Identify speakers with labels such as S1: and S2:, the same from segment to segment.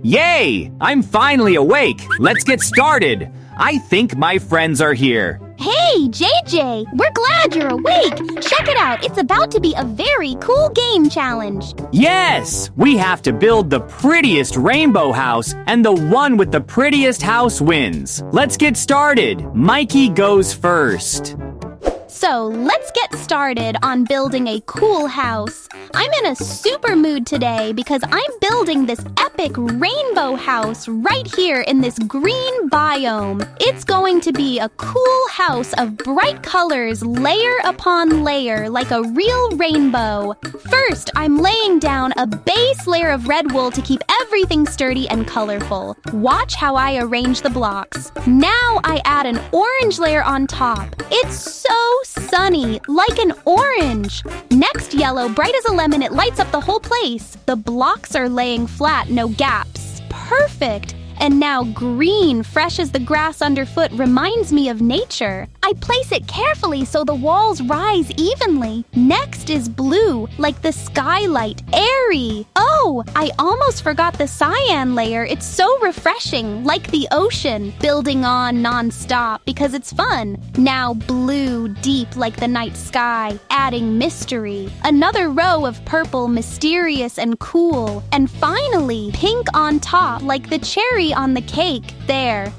S1: Yay! I'm finally awake. Let's get started. I think my friends are here.
S2: Hey, JJ! We're glad you're awake! Check it out, it's about to be a very cool game challenge!
S1: Yes! We have to build the prettiest rainbow house, and the one with the prettiest house wins. Let's get started. Mikey goes first.
S2: So, let's get started on building a cool house. I'm in a super mood today because I'm building this epic rainbow house right here in this green biome. It's going to be a cool house of bright colors, layer upon layer, like a real rainbow. First, I'm laying down a base layer of red wool to keep everything sturdy and colorful. Watch how I arrange the blocks. Now I add an orange layer on top. It's so sunny, like an orange. Next, yellow, bright as a lemon, it lights up the whole place. The blocks are laying flat, no gaps. Perfect. And now green, fresh as the grass underfoot, reminds me of nature. I place it carefully so the walls rise evenly. Next is blue, like the skylight, airy. Oh, I almost forgot the cyan layer. It's so refreshing, like the ocean, building on non-stop because it's fun. Now blue, deep like the night sky, adding mystery. Another row of purple, mysterious and cool. And finally, pink on top, like the cherry on the cake. There.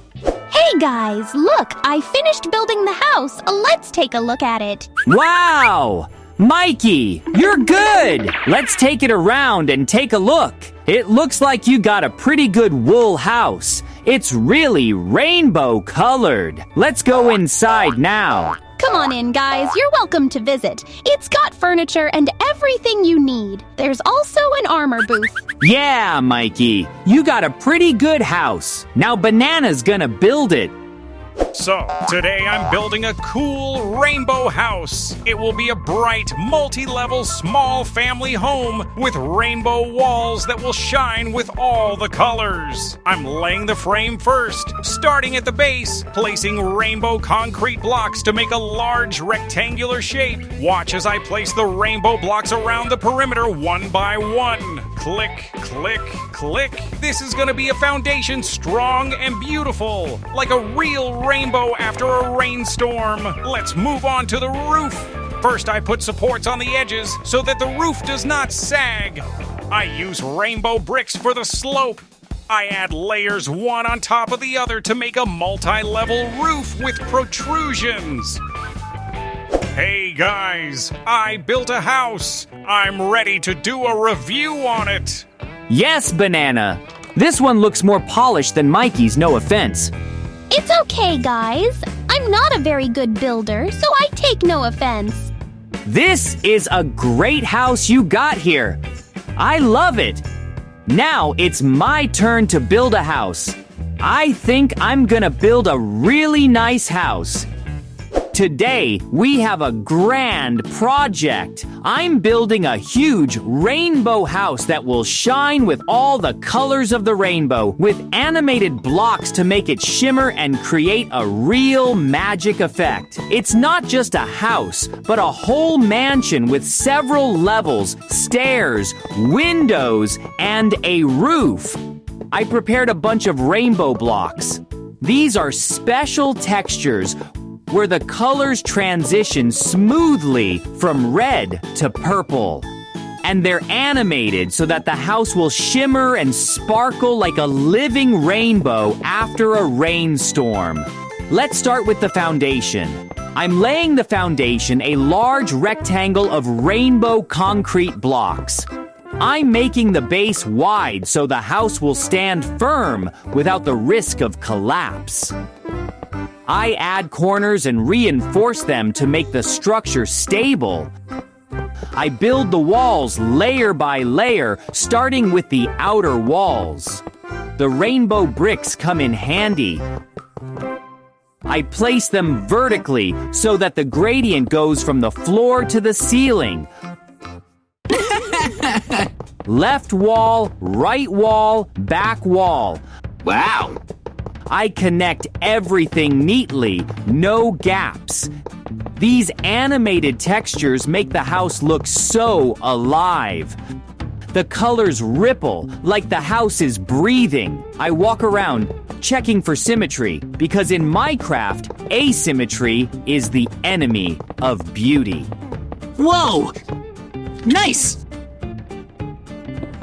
S2: Hey guys, look, I finished building the house. Let's take a look at it.
S1: Wow! Mikey, you're good! Let's take it around and take a look. It looks like you got a pretty good wool house. It's really rainbow colored. Let's go inside now.
S2: Come on in, guys. You're welcome to visit. It's got furniture and everything you need. There's also an armor booth.
S1: Yeah, Mikey, you got a pretty good house. Now Banana's gonna build it.
S3: So, today I'm building a cool rainbow house. It will be a bright, multi-level, small family home with rainbow walls that will shine with all the colors. I'm laying the frame first, starting at the base, placing rainbow concrete blocks to make a large rectangular shape. Watch as I place the rainbow blocks around the perimeter one by one. Click, click, click. This is gonna be a foundation strong and beautiful, like a real rainbow after a rainstorm. Let's move on to the roof. First, I put supports on the edges so that the roof does not sag. I use rainbow bricks for the slope. I add layers one on top of the other to make a multi-level roof with protrusions. Hey guys, I built a house. I'm ready to do a review on it.
S1: Yes, Banana. This one looks more polished than Mikey's, no offense.
S2: It's okay, guys. I'm not a very good builder, so I take no offense.
S1: This is a great house you got here. I love it. Now it's my turn to build a house. I think I'm gonna build a really nice house. Today, we have a grand project. I'm building a huge rainbow house that will shine with all the colors of the rainbow, with animated blocks to make it shimmer and create a real magic effect. It's not just a house, but a whole mansion with several levels, stairs, windows, and a roof. I prepared a bunch of rainbow blocks. These are special textures where the colors transition smoothly from red to purple. And they're animated so that the house will shimmer and sparkle like a living rainbow after a rainstorm. Let's start with the foundation. I'm laying the foundation a large rectangle of rainbow concrete blocks. I'm making the base wide so the house will stand firm without the risk of collapse. I add corners and reinforce them to make the structure stable. I build the walls layer by layer, starting with the outer walls. The rainbow bricks come in handy. I place them vertically so that the gradient goes from the floor to the ceiling. Left wall, right wall, back wall. Wow! I connect everything neatly, no gaps. These animated textures make the house look so alive. The colors ripple like the house is breathing. I walk around, checking for symmetry, because in Minecraft, asymmetry is the enemy of beauty.
S4: Whoa! Nice!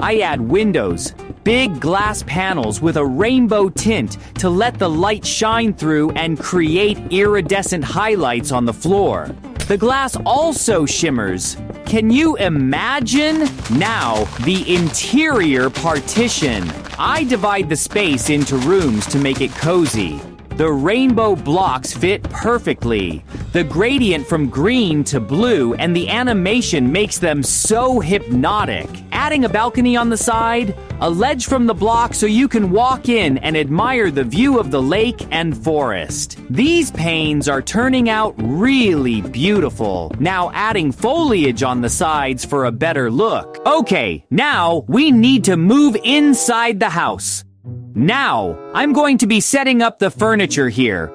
S1: I add windows, big glass panels with a rainbow tint to let the light shine through and create iridescent highlights on the floor. The glass also shimmers. Can you imagine? Now, the interior partition. I divide the space into rooms to make it cozy. The rainbow blocks fit perfectly. The gradient from green to blue and the animation makes them so hypnotic. Adding a balcony on the side, a ledge from the block so you can walk in and admire the view of the lake and forest. These panes are turning out really beautiful. Now adding foliage on the sides for a better look. Okay, now we need to move inside the house. Now, I'm going to be setting up the furniture here.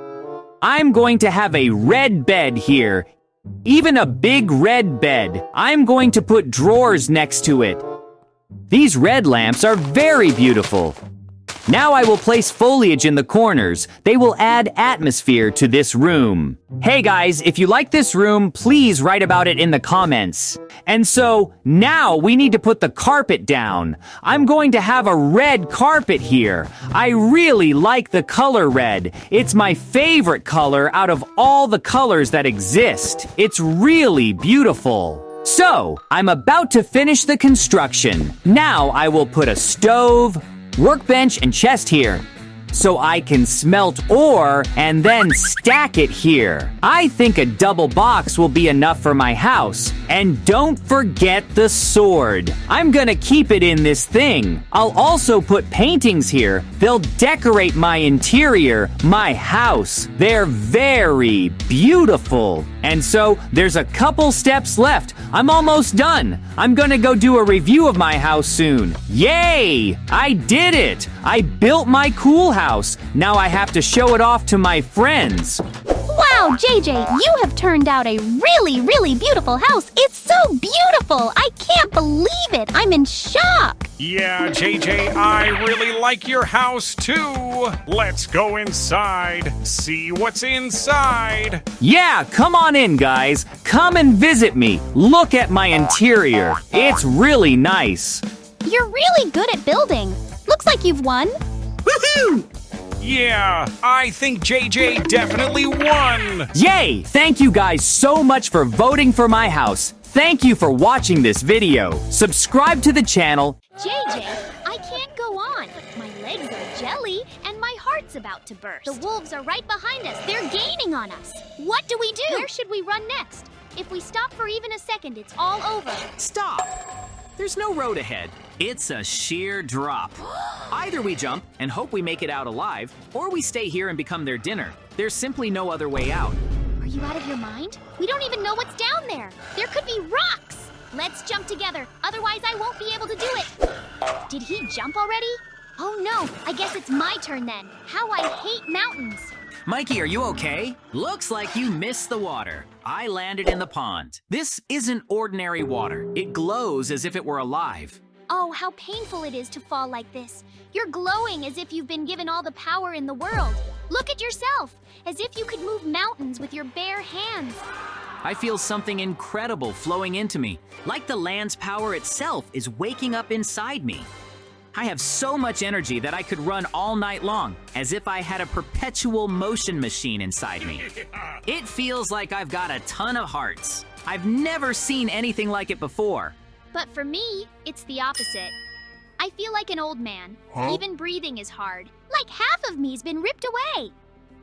S1: I'm going to have a red bed here. Even a big red bed. I'm going to put drawers next to it. These red lamps are very beautiful. Now I will place foliage in the corners. They will add atmosphere to this room. Hey guys, if you like this room, please write about it in the comments. And so, now we need to put the carpet down. I'm going to have a red carpet here. I really like the color red. It's my favorite color out of all the colors that exist. It's really beautiful. So, I'm about to finish the construction. Now I will put a stove, workbench, and chest here, so I can smelt ore and then stack it here. I think a double box will be enough for my house. And don't forget the sword. I'm gonna keep it in this thing. I'll also put paintings here. They'll decorate my interior, my house. They're very beautiful. And so, there's a couple steps left. I'm almost done. I'm gonna go do a review of my house soon. Yay! I did it! I built my cool house. Now I have to show it off to my friends.
S2: Wow, JJ, you have turned out a really, really beautiful house. It's so beautiful. I can't believe it. I'm in shock.
S3: Yeah, JJ, I really like your house too. Let's go inside, see what's inside.
S1: Yeah, come on in, guys. Come and visit me. Look at my interior. It's really nice.
S2: You're really good at building. Looks like you've won.
S4: Woohoo!
S3: Yeah, I think JJ definitely won.
S1: Yay! Thank you guys so much for voting for my house. Thank you for watching this video. Subscribe to the channel.
S5: JJ, I can't go on. My legs are jelly and my heart's about to burst. The wolves are right behind us. They're gaining on us. What do we do? Where should we run next? If we stop for even a second, it's all over.
S4: Stop! There's no road ahead. It's a sheer drop. Either we jump and hope we make it out alive, or we stay here and become their dinner. There's simply no other way out.
S5: Are you out of your mind? We don't even know what's down there. There could be rocks. Let's jump together. Otherwise, I won't be able to do it. Did he jump already? Oh no, I guess it's my turn then. How I hate mountains.
S4: Mikey, are you okay? Looks like you missed the water. I landed in the pond. This isn't ordinary water. It glows as if it were alive.
S5: Oh, how painful it is to fall like this. You're glowing as if you've been given all the power in the world. Look at yourself, as if you could move mountains with your bare hands.
S4: I feel something incredible flowing into me, like the land's power itself is waking up inside me. I have so much energy that I could run all night long, as if I had a perpetual motion machine inside me. It feels like I've got a ton of hearts. I've never seen anything like it before.
S5: But for me, it's the opposite. I feel like an old man. Even breathing is hard. Like half of me's been ripped away.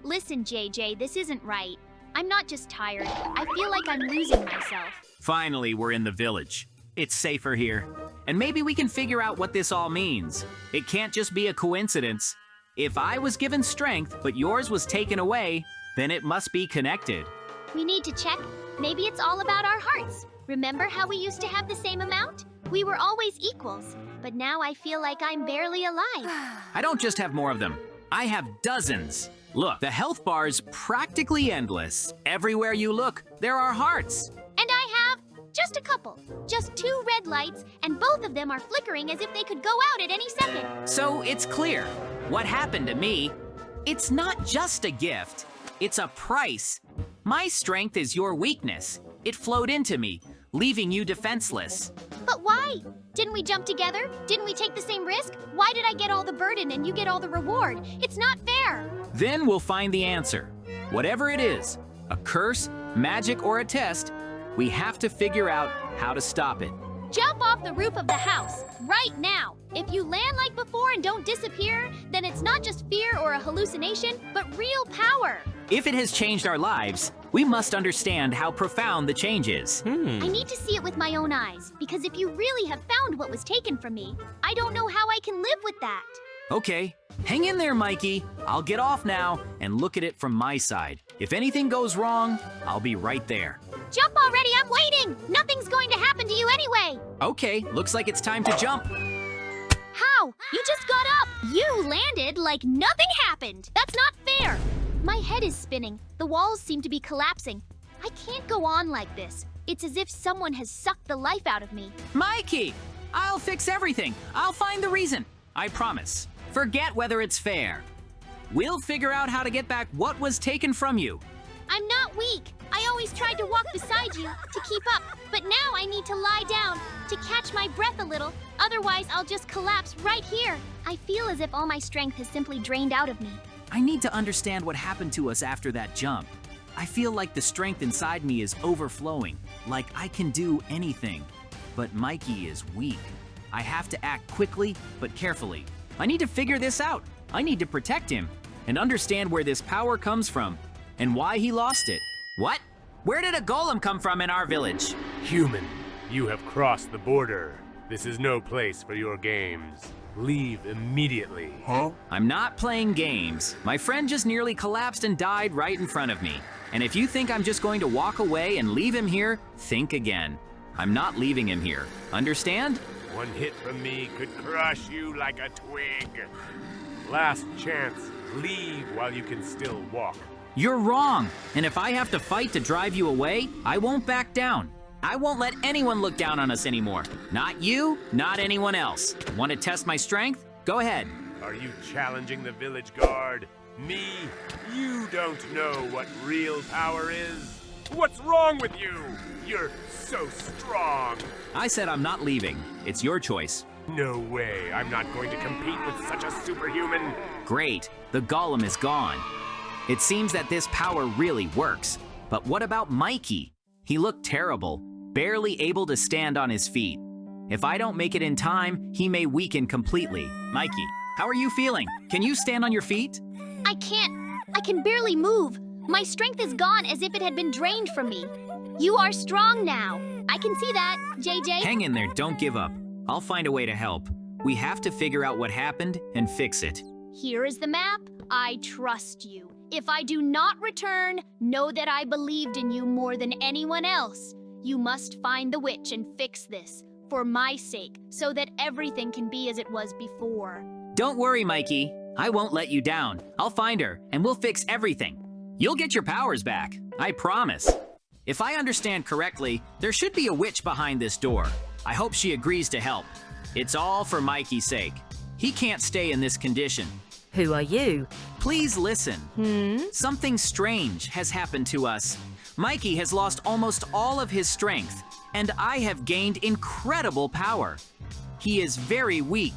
S5: Listen, JJ, this isn't right. I'm not just tired. I feel like I'm losing myself.
S4: Finally, we're in the village. It's safer here. And maybe we can figure out what this all means. It can't just be a coincidence. If I was given strength, but yours was taken away, then it must be connected.
S5: We need to check. Maybe it's all about our hearts. Remember how we used to have the same amount? We were always equals. But now I feel like I'm barely alive.
S4: I don't just have more of them. I have dozens. Look, the health bar's practically endless. Everywhere you look, there are hearts.
S5: And I have Just a couple. Just 2 red lights, and both of them are flickering as if they could go out at any second.
S4: So it's clear. What happened to me? It's not just a gift. It's a price. My strength is your weakness. It flowed into me, leaving you defenseless.
S5: But why? Didn't we jump together? Didn't we take the same risk? Why did I get all the burden and you get all the reward? It's not fair.
S4: Then we'll find the answer. Whatever it is, a curse, magic, or a test, we have to figure out how to stop it.
S5: Jump off the roof of the house, right now. If you land like before and don't disappear, then it's not just fear or a hallucination, but real power.
S4: If it has changed our lives, we must understand how profound the change is.
S5: I need to see it with my own eyes, because if you really have found what was taken from me, I don't know how I can live with that.
S4: Okay, hang in there, Mikey. I'll get off now and look at it from my side. If anything goes wrong, I'll be right there.
S5: Jump already, I'm waiting! Nothing's going to happen to you anyway!
S4: Okay, looks like it's time to jump.
S5: How? You just got up! You landed like nothing happened! That's not fair! My head is spinning. The walls seem to be collapsing. I can't go on like this. It's as if someone has sucked the life out of me.
S4: Mikey, I'll fix everything. I'll find the reason. I promise. Forget whether it's fair. We'll figure out how to get back what was taken from you.
S5: I'm not weak. I always tried to walk beside you to keep up, but now I need to lie down to catch my breath a little. Otherwise, I'll just collapse right here. I feel as if all my strength has simply drained out of me.
S4: I need to understand what happened to us after that jump. I feel like the strength inside me is overflowing, like I can do anything. But Mikey is weak. I have to act quickly, but carefully. I need to figure this out. I need to protect him and understand where this power comes from and why he lost it. What? Where did a golem come from in our village?
S6: Human, you have crossed the border. This is no place for your games. Leave immediately.
S4: I'm not playing games. My friend just nearly collapsed and died right in front of me. And if you think I'm just going to walk away and leave him here, think again. I'm not leaving him here. Understand?
S6: One hit from me could crush you like a twig. Last chance. Leave while you can still walk.
S4: You're wrong. And if I have to fight to drive you away, I won't back down. I won't let anyone look down on us anymore. Not you, not anyone else. Want to test my strength? Go ahead.
S6: Are you challenging the village guard? Me? You don't know what real power is. What's wrong with you? You're so strong.
S4: I said I'm not leaving. It's your choice.
S6: No way. I'm not going to compete with such a superhuman.
S4: Great. The golem is gone. It seems that this power really works. But what about Mikey? He looked terrible, barely able to stand on his feet. If I don't make it in time, he may weaken completely. Mikey, how are you feeling? Can you stand on your feet?
S5: I can't. I can barely move. My strength is gone as if it had been drained from me. You are strong now. I can see that, JJ.
S4: Hang in there, don't give up. I'll find a way to help. We have to figure out what happened and fix it.
S5: Here is the map. I trust you. If I do not return, know that I believed in you more than anyone else. You must find the witch and fix this, for my sake, so that everything can be as it was before.
S4: Don't worry, Mikey. I won't let you down. I'll find her, and we'll fix everything. You'll get your powers back. I promise. If I understand correctly, there should be a witch behind this door. I hope she agrees to help. It's all for Mikey's sake. He can't stay in this condition.
S7: Who are you?
S4: Please listen. Something strange has happened to us. Mikey has lost almost all of his strength, and I have gained incredible power. He is very weak.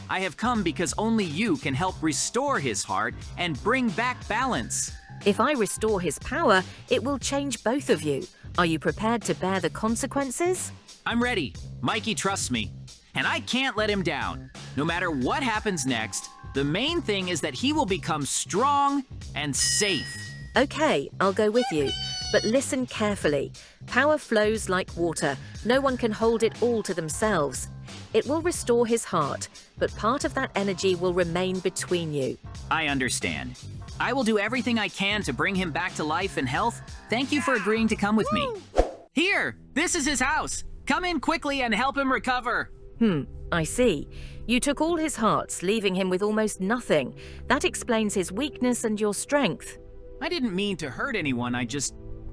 S4: I have come because only you can help restore his heart and bring back balance.
S7: If I restore his power, it will change both of you. Are you prepared to bear the consequences?
S4: I'm ready. Mikey trusts me, and I can't let him down. No matter what happens next, the main thing is that he will become strong and safe.
S7: Okay, I'll go with you. But listen carefully. Power flows like water. No one can hold it all to themselves. It will restore his heart, but part of that energy will remain between you.
S4: I understand. I will do everything I can to bring him back to life and health. Thank you for agreeing to come with me. Here, this is his house. Come in quickly and help him recover.
S7: I see. You took all his hearts, leaving him with almost nothing. That explains his weakness and your strength.
S4: I didn't mean to hurt anyone,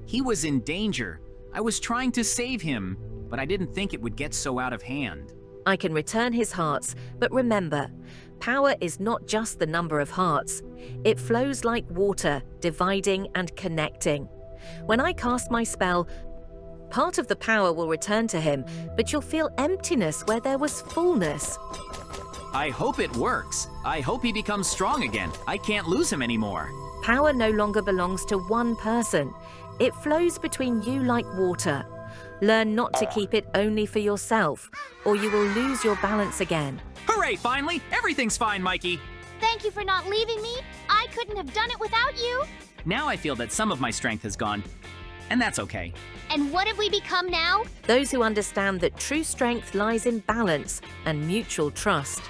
S4: he was in danger. I was trying to save him, but I didn't think it would get so out of hand.
S7: I can return his hearts, but remember, power is not just the number of hearts. It flows like water, dividing and connecting. When I cast my spell, part of the power will return to him, but you'll feel emptiness where there was fullness.
S4: I hope it works. I hope he becomes strong again. I can't lose him anymore.
S7: Power no longer belongs to one person. It flows between you like water. Learn not to keep it only for yourself, or you will lose your balance again.
S4: Hooray, finally! Everything's fine, Mikey.
S5: Thank you for not leaving me. I couldn't have done it without you.
S4: Now I feel that some of my strength has gone, and that's okay.
S5: And what have we become now?
S7: Those who understand that true strength lies in balance and mutual trust.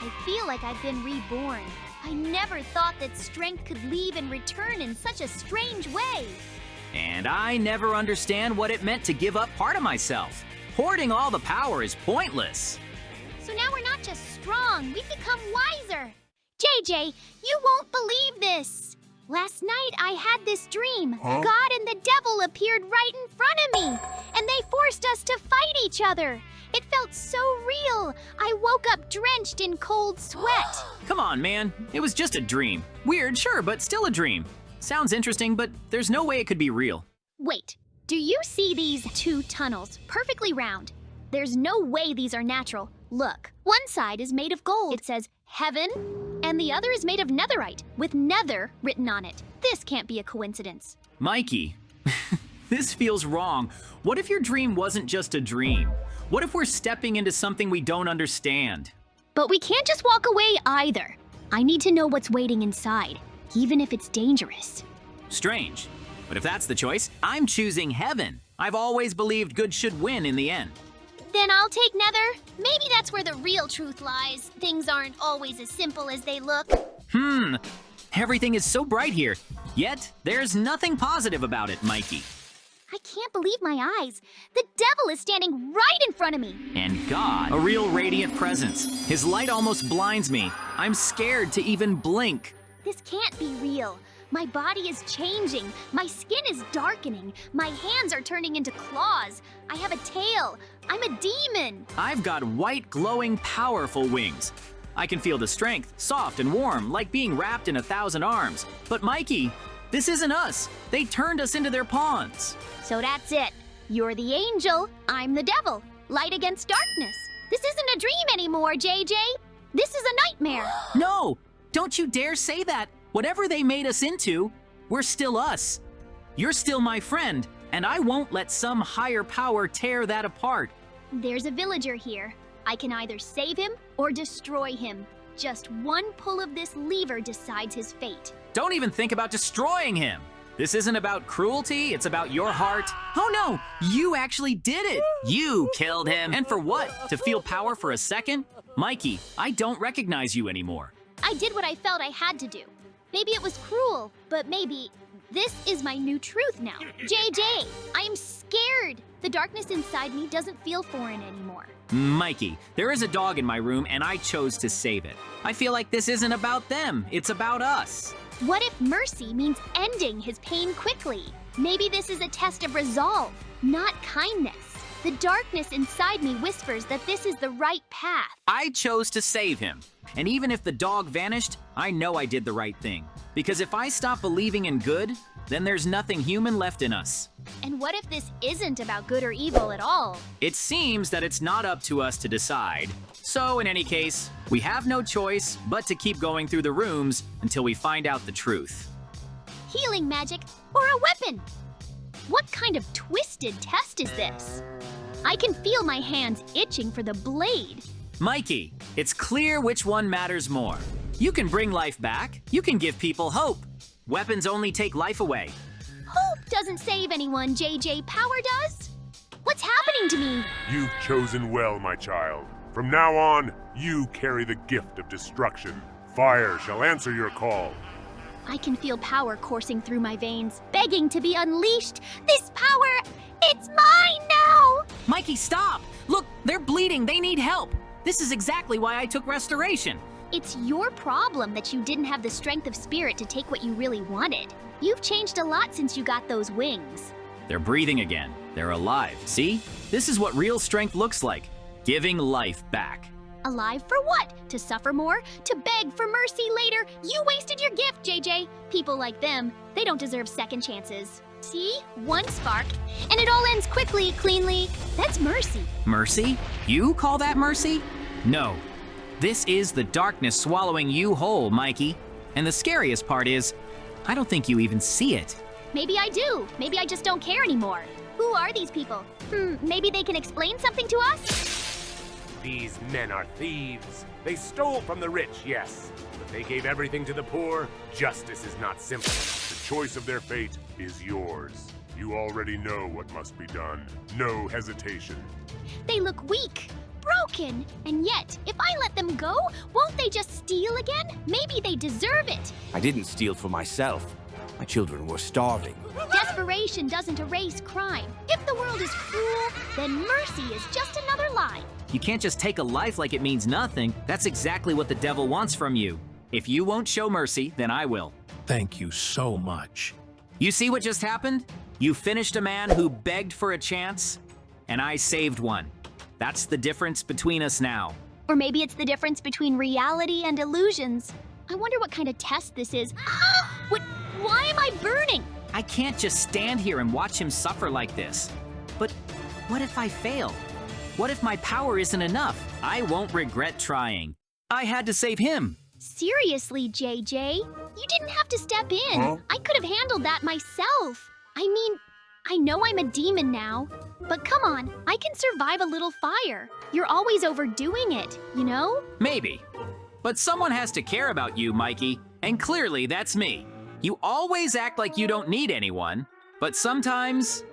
S5: I feel like I've been reborn. I never thought that strength could leave and return in such a strange way.
S4: And I never understand what it meant to give up part of myself. Hoarding all the power is pointless.
S5: So now we're not just strong, we've become wiser. JJ, you won't believe this. Last night I had this dream. God and the devil appeared right in front of me, and they forced us to fight each other. It felt so real. I woke up drenched in cold sweat.
S4: Come on, man. It was just a dream. Weird, sure, but still a dream. Sounds interesting, but there's no way it could be real.
S5: Wait, do you see these two tunnels, perfectly round? There's no way these are natural. Look, one side is made of gold. It says heaven, and the other is made of netherite, with nether written on it. This can't be a coincidence.
S4: Mikey, this feels wrong. What if your dream wasn't just a dream? What if we're stepping into something we don't understand?
S5: But we can't just walk away either. I need to know what's waiting inside, even if it's dangerous.
S4: Strange. But if that's the choice, I'm choosing heaven. I've always believed good should win in the end.
S5: Then I'll take nether. Maybe that's where the real truth lies. Things aren't always as simple as they look.
S4: Everything is so bright here. Yet, there's nothing positive about it, Mikey.
S5: I can't believe my eyes. The devil is standing right in front of me.
S4: And God, a real radiant presence. His light almost blinds me. I'm scared to even blink.
S5: This can't be real. My body is changing. My skin is darkening. My hands are turning into claws. I have a tail. I'm a demon.
S4: I've got white, glowing, powerful wings. I can feel the strength, soft and warm, like being wrapped in 1,000 arms. But Mikey, this isn't us. They turned us into their pawns.
S5: So that's it. You're the angel. I'm the devil. Light against darkness. This isn't a dream anymore, JJ. This is a nightmare.
S4: No, don't you dare say that. Whatever they made us into, we're still us. You're still my friend, and I won't let some higher power tear that apart.
S5: There's a villager here. I can either save him or destroy him. Just one pull of this lever decides his fate.
S4: Don't even think about destroying him. This isn't about cruelty, it's about your heart. Oh no, you actually did it. You killed him. And for what? To feel power for a second? Mikey, I don't recognize you anymore.
S5: I did what I felt I had to do. Maybe it was cruel, but maybe this is my new truth now. JJ, I'm scared. The darkness inside me doesn't feel foreign anymore.
S4: Mikey, there is a dog in my room and I chose to save it. I feel like this isn't about them, it's about us.
S5: What if mercy means ending his pain quickly? Maybe this is a test of resolve, not kindness. The darkness inside me whispers that this is the right path.
S4: I chose to save him. And even if the dog vanished, I know I did the right thing. Because if I stop believing in good, then there's nothing human left in us.
S5: And what if this isn't about good or evil at all?
S4: It seems that it's not up to us to decide. So in any case, we have no choice but to keep going through the rooms until we find out the truth.
S5: Healing magic or a weapon? What kind of twisted test is this? I can feel my hands itching for the blade.
S4: Mikey, it's clear which one matters more. You can bring life back. You can give people hope. Weapons only take life away.
S5: Hope doesn't save anyone, JJ. Power does? What's happening to me?
S6: You've chosen well, my child. From now on, you carry the gift of destruction. Fire shall answer your call.
S5: I can feel power coursing through my veins, begging to be unleashed. This power, it's mine now!
S4: Mikey, stop! Look, they're bleeding. They need help. This is exactly why I took restoration.
S5: It's your problem that you didn't have the strength of spirit to take what you really wanted. You've changed a lot since you got those wings.
S4: They're breathing again. They're alive, see? This is what real strength looks like. Giving life back.
S5: Alive for what? To suffer more? To beg for mercy later? You wasted your gift, JJ. People like them, they don't deserve second chances. See? One spark, and it all ends quickly, cleanly. That's mercy.
S4: Mercy? You call that mercy? No. This is the darkness swallowing you whole, Mikey. And the scariest part is, I don't think you even see it.
S5: Maybe I do. Maybe I just don't care anymore. Who are these people? Maybe they can explain something to us?
S6: These men are thieves. They stole from the rich, yes. But they gave everything to the poor. Justice is not simple. The choice of their fate is yours. You already know what must be done. No hesitation.
S5: They look weak, broken, and yet, if I let them go, won't they just steal again? Maybe they deserve it.
S8: I didn't steal for myself. My children were starving.
S5: Desperation doesn't erase crime. If the world is cruel, then mercy is just another lie.
S4: You can't just take a life like it means nothing. That's exactly what the devil wants from you. If you won't show mercy, then I will.
S9: Thank you so much.
S4: You see what just happened? You finished a man who begged for a chance, and I saved one. That's the difference between us now.
S5: Or maybe it's the difference between reality and illusions. I wonder what kind of test this is. Why am I burning?
S4: I can't just stand here and watch him suffer like this. But what if I fail? What if my power isn't enough? I won't regret trying. I had to save him.
S5: Seriously, JJ? You didn't have to step in.
S8: Huh?
S5: I could have handled that myself. I mean, I know I'm a demon now, but come on, I can survive a little fire. You're always overdoing it, you know?
S4: Maybe. But someone has to care about you, Mikey, and clearly that's me. You always act like you don't need anyone, but sometimes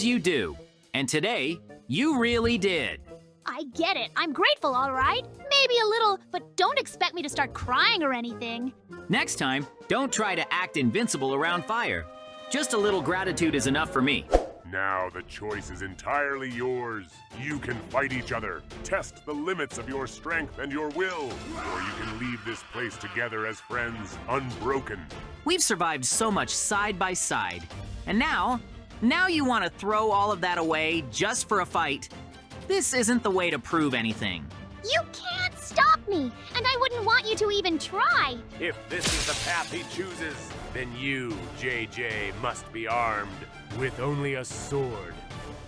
S4: you do. And today, you really did.
S5: I get it. I'm grateful, all right? Maybe a little, but don't expect me to start crying or anything.
S4: Next time, don't try to act invincible around fire. Just a little gratitude is enough for me.
S6: Now the choice is entirely yours. You can fight each other, test the limits of your strength and your will, or you can leave this place together as friends, unbroken.
S4: We've survived so much side by side. And now you want to throw all of that away just for a fight? This isn't the way to prove anything.
S5: You can't stop me, and I wouldn't want you to even try.
S6: If this is the path he chooses, then you, JJ, must be armed with only a sword.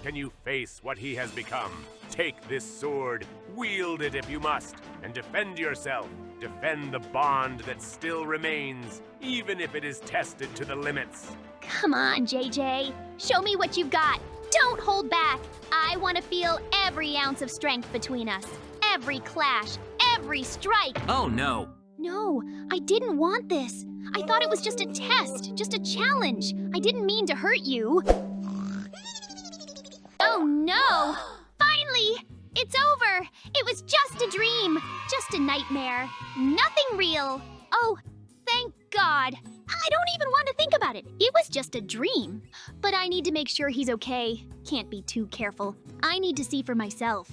S6: Can you face what he has become? Take this sword, wield it if you must, and defend yourself. Defend the bond that still remains, even if it is tested to the limits.
S5: Come on, JJ. Show me what you've got. Don't hold back. I want to feel every ounce of strength between us. Every clash, every strike.
S4: Oh no.
S5: No, I didn't want this. I thought it was just a test, just a challenge. I didn't mean to hurt you. Oh no! Finally! It's over! It was just a dream, just a nightmare. Nothing real. Oh, thank God. I don't even want to think about it. It was just a dream. But I need to make sure he's okay. Can't be too careful. I need to see for myself.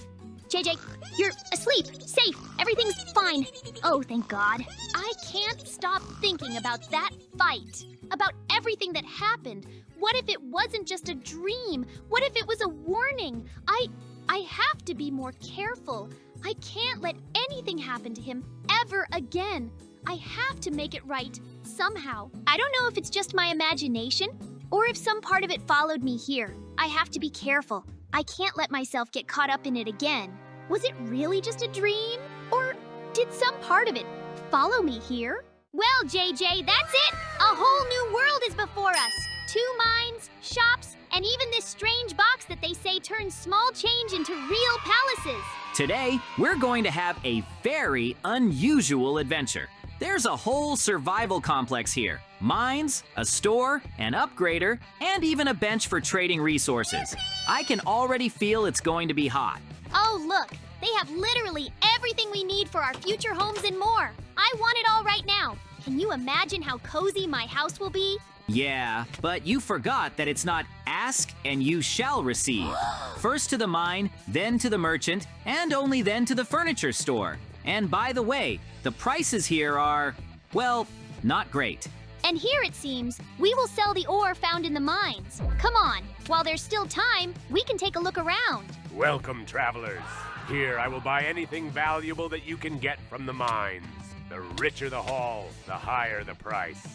S5: JJ, you're asleep, safe, everything's fine. Oh, thank God. I can't stop thinking about that fight, about everything that happened. What if it wasn't just a dream? What if it was a warning? I have to be more careful. I can't let anything happen to him ever again. I have to make it right somehow. I don't know if it's just my imagination or if some part of it followed me here. I have to be careful. I can't let myself get caught up in it again. Was it really just a dream? Or did some part of it follow me here? Well, JJ, that's it! A whole new world is before us. 2 mines, shops, and even this strange box that they say turns small change into real palaces.
S4: Today, we're going to have a very unusual adventure. There's a whole survival complex here. Mines, a store, an upgrader, and even a bench for trading resources. I can already feel it's going to be hot.
S5: Oh, look, they have literally everything we need for our future homes and more. I want it all right now. Can you imagine how cozy my house will be?
S4: Yeah, but you forgot that it's not ask and you shall receive. First to the mine, then to the merchant, and only then to the furniture store. And by the way, the prices here are, well, not great.
S5: And here it seems, we will sell the ore found in the mines. Come on, while there's still time, we can take a look around.
S6: Welcome, travelers. Here I will buy anything valuable that you can get from the mines. The richer the haul, the higher the price.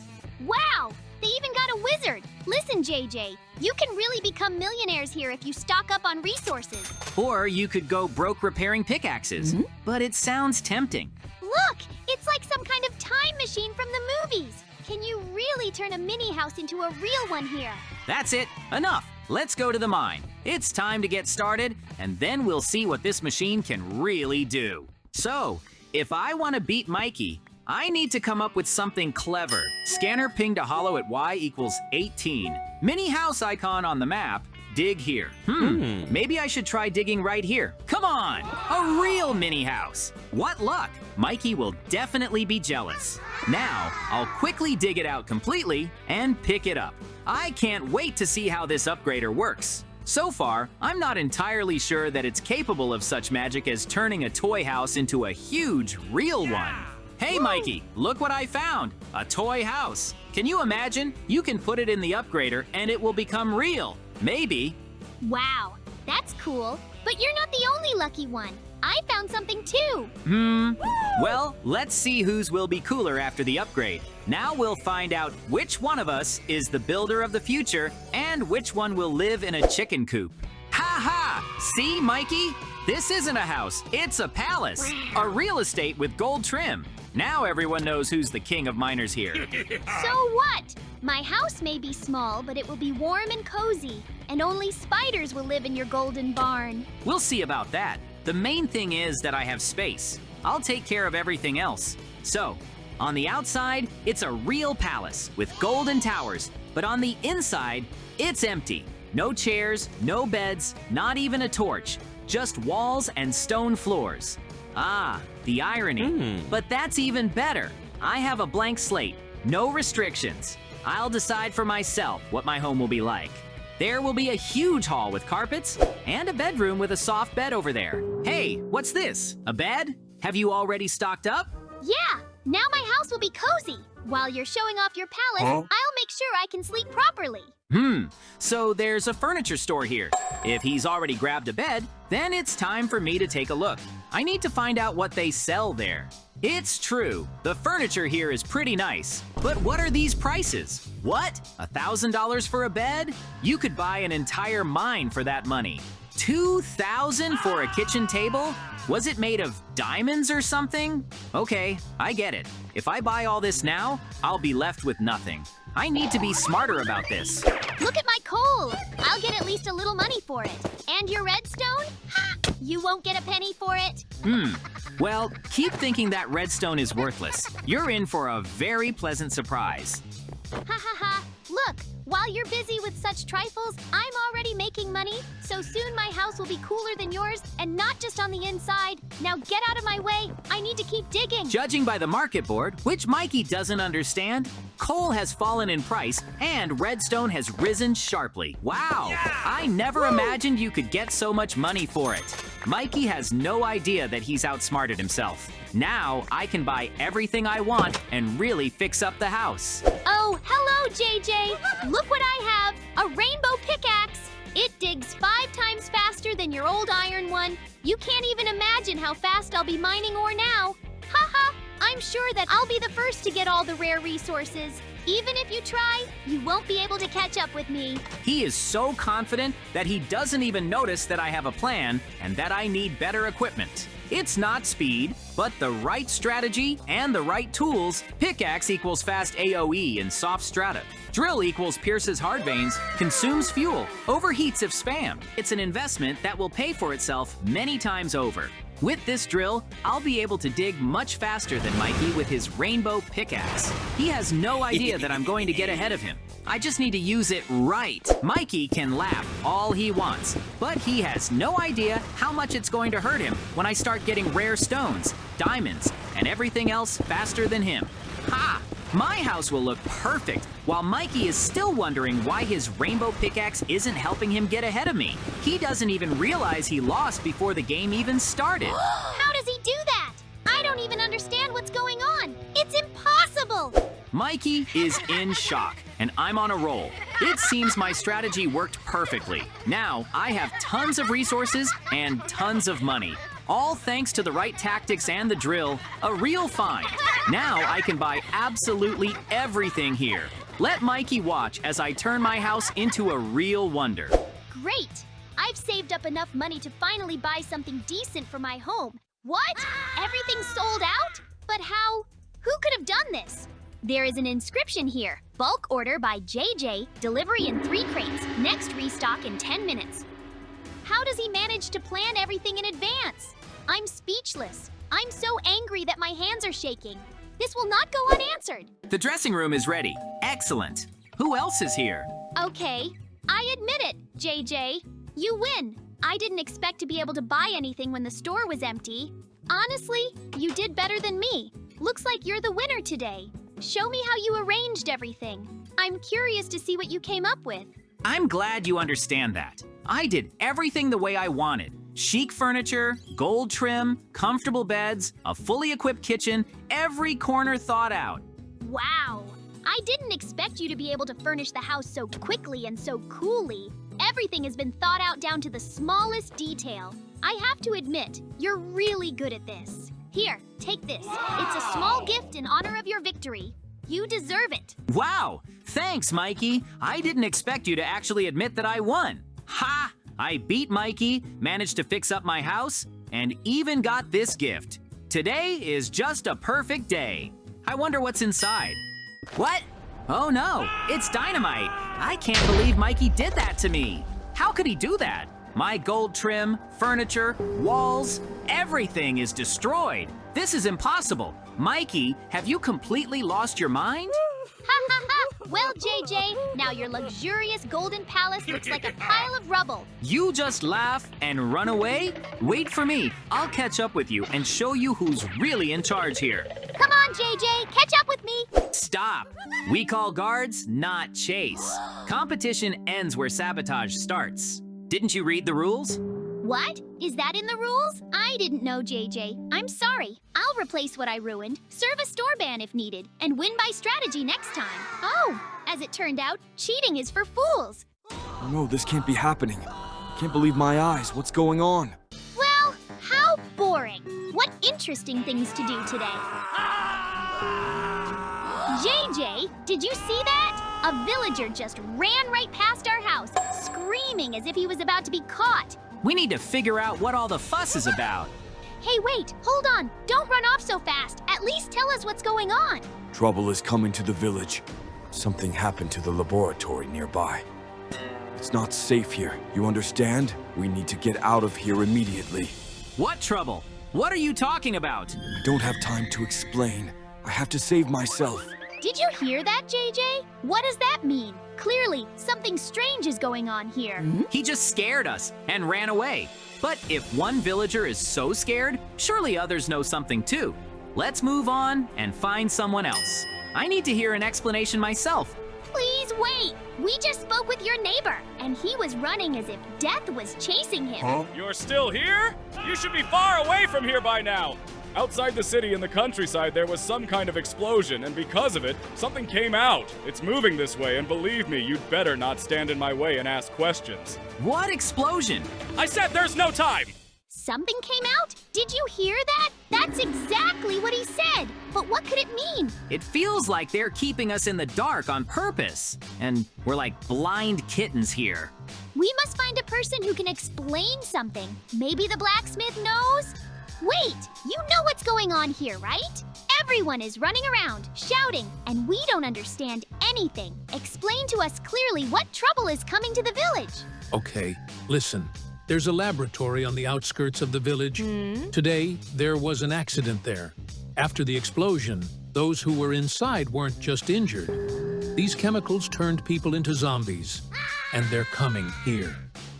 S5: Wow! They even got a wizard! Listen, JJ, you can really become millionaires here if you stock up on resources.
S4: Or you could go broke repairing pickaxes. But it sounds tempting.
S5: Look! It's like some kind of time machine from the movies! Can you really turn a mini house into a real one here?
S4: That's it. Enough. Let's go to the mine. It's time to get started, and then we'll see what this machine can really do. So, if I want to beat Mikey, I need to come up with something clever. Scanner ping to hollow at Y equals 18. Mini house icon on the map. Dig here. Maybe I should try digging right here. Come on! A real mini house! What luck! Mikey will definitely be jealous. Now, I'll quickly dig it out completely and pick it up. I can't wait to see how this upgrader works. So far, I'm not entirely sure that it's capable of such magic as turning a toy house into a huge, real one. Hey, Mikey, look what I found! A toy house. Can you imagine? You can put it in the upgrader and it will become real. Maybe.
S5: Wow, that's cool. But you're not the only lucky one. I found something too.
S4: Well, let's see whose will be cooler after the upgrade. Now we'll find out which one of us is the builder of the future and which one will live in a chicken coop. Ha ha! See, Mikey? This isn't a house, it's a palace. A real estate with gold trim. Now everyone knows who's the king of miners here.
S5: So what? My house may be small, but it will be warm and cozy. And only spiders will live in your golden barn.
S4: We'll see about that. The main thing is that I have space. I'll take care of everything else. So, on the outside, it's a real palace with golden towers. But on the inside, it's empty. No chairs, no beds, not even a torch. Just walls and stone floors. Ah, the irony. But that's even better. I have a blank slate, no restrictions. I'll decide for myself what my home will be like. There will be a huge hall with carpets and a bedroom with a soft bed over there. Hey, what's this? A bed? Have you already stocked up?
S5: Yeah, now my house will be cozy. While you're showing off your palace, I'll make sure I can sleep properly.
S4: So there's a furniture store here. If he's already grabbed a bed, then it's time for me to take a look. I need to find out what they sell there. It's true, the furniture here is pretty nice. But what are these prices? What? $1,000 for a bed? You could buy an entire mine for that money. $2,000 for a kitchen table? Was it made of diamonds or something? Okay, I get it. If I buy all this now, I'll be left with nothing. I need to be smarter about this.
S5: Look at my coal. I'll get at least a little money for it. And your redstone? Ha! You won't get a penny for it.
S4: Well, keep thinking that redstone is worthless. You're in for a very pleasant surprise.
S5: Ha ha ha. Look, while you're busy with such trifles, I'm already making money, so soon my house will be cooler than yours, and not just on the inside. Now get out of my way. I need to keep digging.
S4: Judging by the market board, which Mikey doesn't understand, coal has fallen in price and redstone has risen sharply. Wow! I never imagined you could get so much money for it. Mikey has no idea that he's outsmarted himself. Now I can buy everything I want and really fix up the house.
S5: Oh, hello, JJ. Look what I have, a rainbow pickaxe. It digs 5 times faster than your old iron one. You can't even imagine how fast I'll be mining ore now. Haha, I'm sure that I'll be the first to get all the rare resources. Even if you try, you won't be able to catch up with me.
S4: He is so confident that he doesn't even notice that I have a plan and that I need better equipment. It's not speed, but the right strategy and the right tools. Pickaxe equals fast AoE in soft strata. Drill equals pierces hard veins, consumes fuel, overheats if spammed. It's an investment that will pay for itself many times over. With this drill, I'll be able to dig much faster than Mikey with his rainbow pickaxe. He has no idea that I'm going to get ahead of him. I just need to use it right. Mikey can laugh all he wants, but he has no idea how much it's going to hurt him when I start getting rare stones, diamonds, and everything else faster than him. Ha! My house will look perfect, while Mikey is still wondering why his rainbow pickaxe isn't helping him get ahead of me. He doesn't even realize he lost before the game even started.
S5: How does he do that? I don't even understand what's going on. It's impossible.
S4: Mikey is in shock, and I'm on a roll. It seems my strategy worked perfectly. Now I have tons of resources and tons of money. All thanks to the right tactics and the drill, a real find. Now I can buy absolutely everything here. Let Mikey watch as I turn my house into a real wonder.
S5: Great! I've saved up enough money to finally buy something decent for my home. What? Everything's sold out? But how? Who could have done this? There is an inscription here. Bulk order by JJ, delivery in 3 crates, next restock in 10 minutes. How does he manage to plan everything in advance? I'm speechless. I'm so angry that my hands are shaking. This will not go unanswered.
S4: The dressing room is ready. Excellent. Who else is here?
S5: Okay, I admit it, JJ. You win. I didn't expect to be able to buy anything when the store was empty. Honestly, you did better than me. Looks like you're the winner today. Show me how you arranged everything. I'm curious to see what you came up with.
S4: I'm glad you understand that. I did everything the way I wanted. Chic furniture, gold trim, comfortable beds, a fully equipped kitchen, every corner thought out.
S5: Wow. I didn't expect you to be able to furnish the house so quickly and so coolly. Everything has been thought out down to the smallest detail. I have to admit, you're really good at this. Here, take this. It's a small gift in honor of your victory. You deserve it.
S4: Wow! Thanks, Mikey. I didn't expect you to actually admit that I won. Ha! I beat Mikey, managed to fix up my house, and even got this gift. Today is just a perfect day. I wonder what's inside. What? Oh no, it's dynamite. I can't believe Mikey did that to me. How could he do that? My gold trim, furniture, walls, everything is destroyed. This is impossible. Mikey, have you completely lost your mind?
S5: Ha ha ha! Well, JJ, now your luxurious golden palace looks like a pile of rubble.
S4: You just laugh and run away? Wait for me. I'll catch up with you and show you who's really in charge here.
S5: Come on, JJ, catch up with me.
S4: Stop. We call guards, not chase. Competition ends where sabotage starts. Didn't you read the rules?
S5: What? Is that in the rules? I didn't know, JJ. I'm sorry. I'll replace what I ruined, serve a store ban if needed, and win by strategy next time. Oh, as it turned out, cheating is for fools.
S10: No, this can't be happening. Can't believe my eyes. What's going on?
S5: Well, how boring. What interesting things to do today. JJ, did you see that? A villager just ran right past our house, screaming as if he was about to be caught.
S4: We need to figure out what all the fuss is about.
S5: Hey, wait, hold on. Don't run off so fast. At least tell us what's going on.
S10: Trouble is coming to the village. Something happened to the laboratory nearby. It's not safe here, you understand? We need to get out of here immediately.
S4: What trouble? What are you talking about?
S10: I don't have time to explain. I have to save myself.
S5: Did you hear that, JJ? What does that mean? Clearly, something strange is going on here.
S4: He just scared us and ran away. But if one villager is so scared, surely others know something too. Let's move on and find someone else. I need to hear an explanation myself.
S5: Please wait. We just spoke with your neighbor, and he was running as if death was chasing him.
S11: You're still here? You should be far away from here by now. Outside the city in the countryside, there was some kind of explosion, and because of it, something came out. It's moving this way, and believe me, you'd better not stand in my way and ask questions.
S4: What explosion?
S11: I said there's no time!
S5: Something came out? Did you hear that? That's exactly what he said. But what could it mean?
S4: It feels like they're keeping us in the dark on purpose. And we're like blind kittens here.
S5: We must find a person who can explain something. Maybe the blacksmith knows? Wait, you know what's going on here, right? Everyone is running around, shouting, and we don't understand anything. Explain to us clearly what trouble is coming to the village.
S9: Okay, listen. There's a laboratory on the outskirts of the village. Today, there was an accident there. After the explosion, those who were inside weren't just injured. These chemicals turned people into zombies, and they're coming here.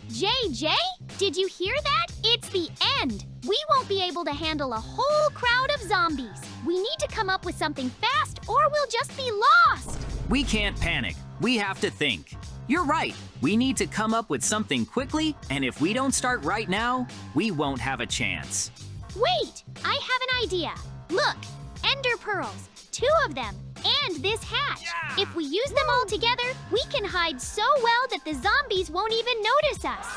S5: JJ, did you hear that? It's the end. We won't be able to handle a whole crowd of zombies. We need to come up with something fast or we'll just be lost.
S4: We can't panic. We have to think. You're right. We need to come up with something quickly, and if we don't start right now, we won't have a chance.
S5: Wait, I have an idea. Look, ender pearls. 2 of them. and this hatch. If we use them all together, we can hide so well that the zombies won't even notice us.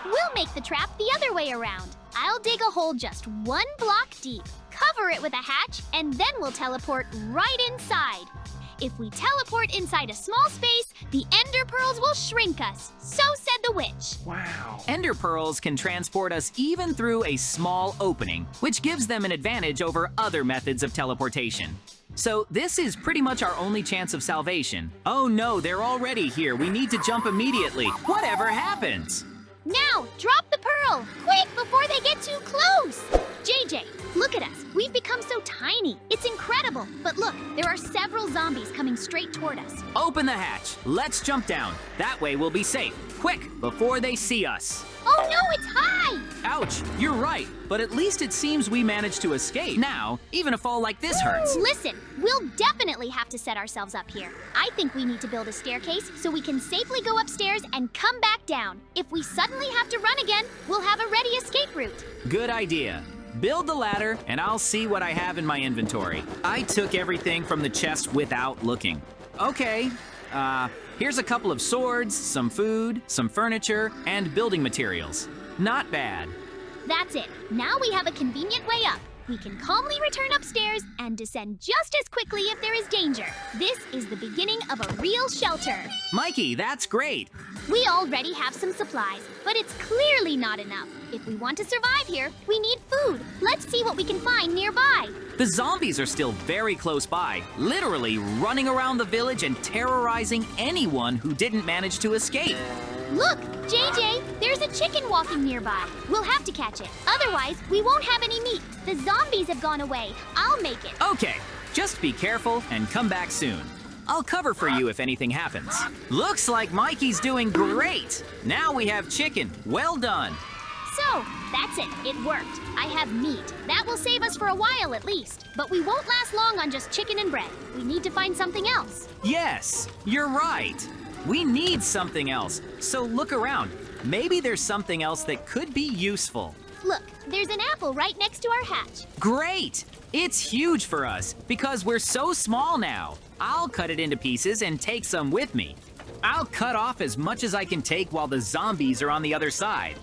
S5: We'll make the trap the other way around. I'll dig a hole just 1 block deep, cover it with a hatch, and then we'll teleport right inside. If we teleport inside a small space, the ender pearls will shrink us. So said the witch.
S3: Wow.
S4: Ender pearls can transport us even through a small opening, which gives them an advantage over other methods of teleportation. So this is pretty much our only chance of salvation. Oh no, they're already here. We need to jump immediately. Whatever happens?
S5: Now, drop the pearl! Quick, before they get too close! JJ, look at us. We've become so tiny. It's incredible. But look, there are several zombies coming straight toward us.
S4: Open the hatch. Let's jump down. That way we'll be safe. Quick, before they see us.
S5: Oh no, it's high!
S4: Ouch, you're right. But at least it seems we managed to escape. Now, even a fall like this hurts.
S5: Listen, we'll definitely have to set ourselves up here. I think we need to build a staircase so we can safely go upstairs and come back down. If we suddenly have to run again, we'll have a ready escape route.
S4: Good idea. Build the ladder, and I'll see what I have in my inventory. I took everything from the chest without looking. Okay, here's a couple of swords, some food, some furniture, and building materials. Not bad.
S5: That's it. Now we have a convenient way up. We can calmly return upstairs and descend just as quickly if there is danger. This is the beginning of a real shelter.
S4: Mikey, that's great.
S5: We already have some supplies, but it's clearly not enough. If we want to survive here, we need food. Let's see what we can find nearby.
S4: The zombies are still very close by, literally running around the village and terrorizing anyone who didn't manage to escape.
S5: Look, JJ, there's a chicken walking nearby. We'll have to catch it. Otherwise, we won't have any meat. The zombies have gone away. I'll make it.
S4: Okay, just be careful and come back soon. I'll cover for you if anything happens. Looks like Mikey's doing great. Now we have chicken. Well done.
S5: So, that's it. It worked. I have meat. That will save us for a while at least. But we won't last long on just chicken and bread. We need to find something else.
S4: Yes, you're right. We need something else. So look around. Maybe there's something else that could be useful.
S5: Look, there's an apple right next to our hatch.
S4: Great! It's huge for us because we're so small now. I'll cut it into pieces and take some with me. I'll cut off as much as I can take while the zombies are on the other side.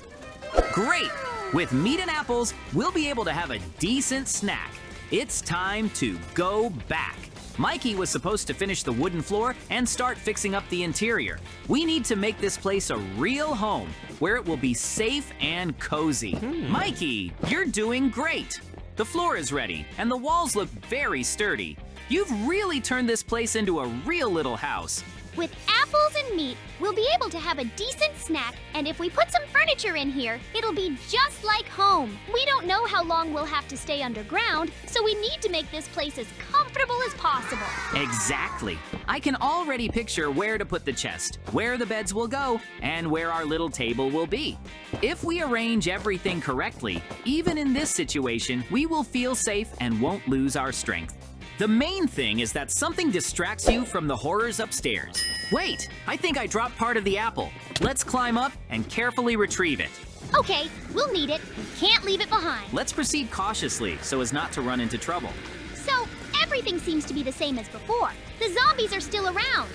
S4: Great! With meat and apples, we'll be able to have a decent snack. It's time to go back. Mikey was supposed to finish the wooden floor and start fixing up the interior. We need to make this place a real home where it will be safe and cozy. Mikey, you're doing great. The floor is ready and the walls look very sturdy. You've really turned this place into a real little house.
S5: With apples and meat, we'll be able to have a decent snack, and if we put some furniture in here, it'll be just like home. We don't know how long we'll have to stay underground, so we need to make this place as comfortable as possible.
S4: Exactly. I can already picture where to put the chest, where the beds will go, and where our little table will be. If we arrange everything correctly, even in this situation, we will feel safe and won't lose our strength. The main thing is that something distracts you from the horrors upstairs. Wait, I think I dropped part of the apple. Let's climb up and carefully retrieve it.
S5: Okay, we'll need it. We can't leave it behind.
S4: Let's proceed cautiously so as not to run into trouble.
S5: So, everything seems to be the same as before. The zombies are still around.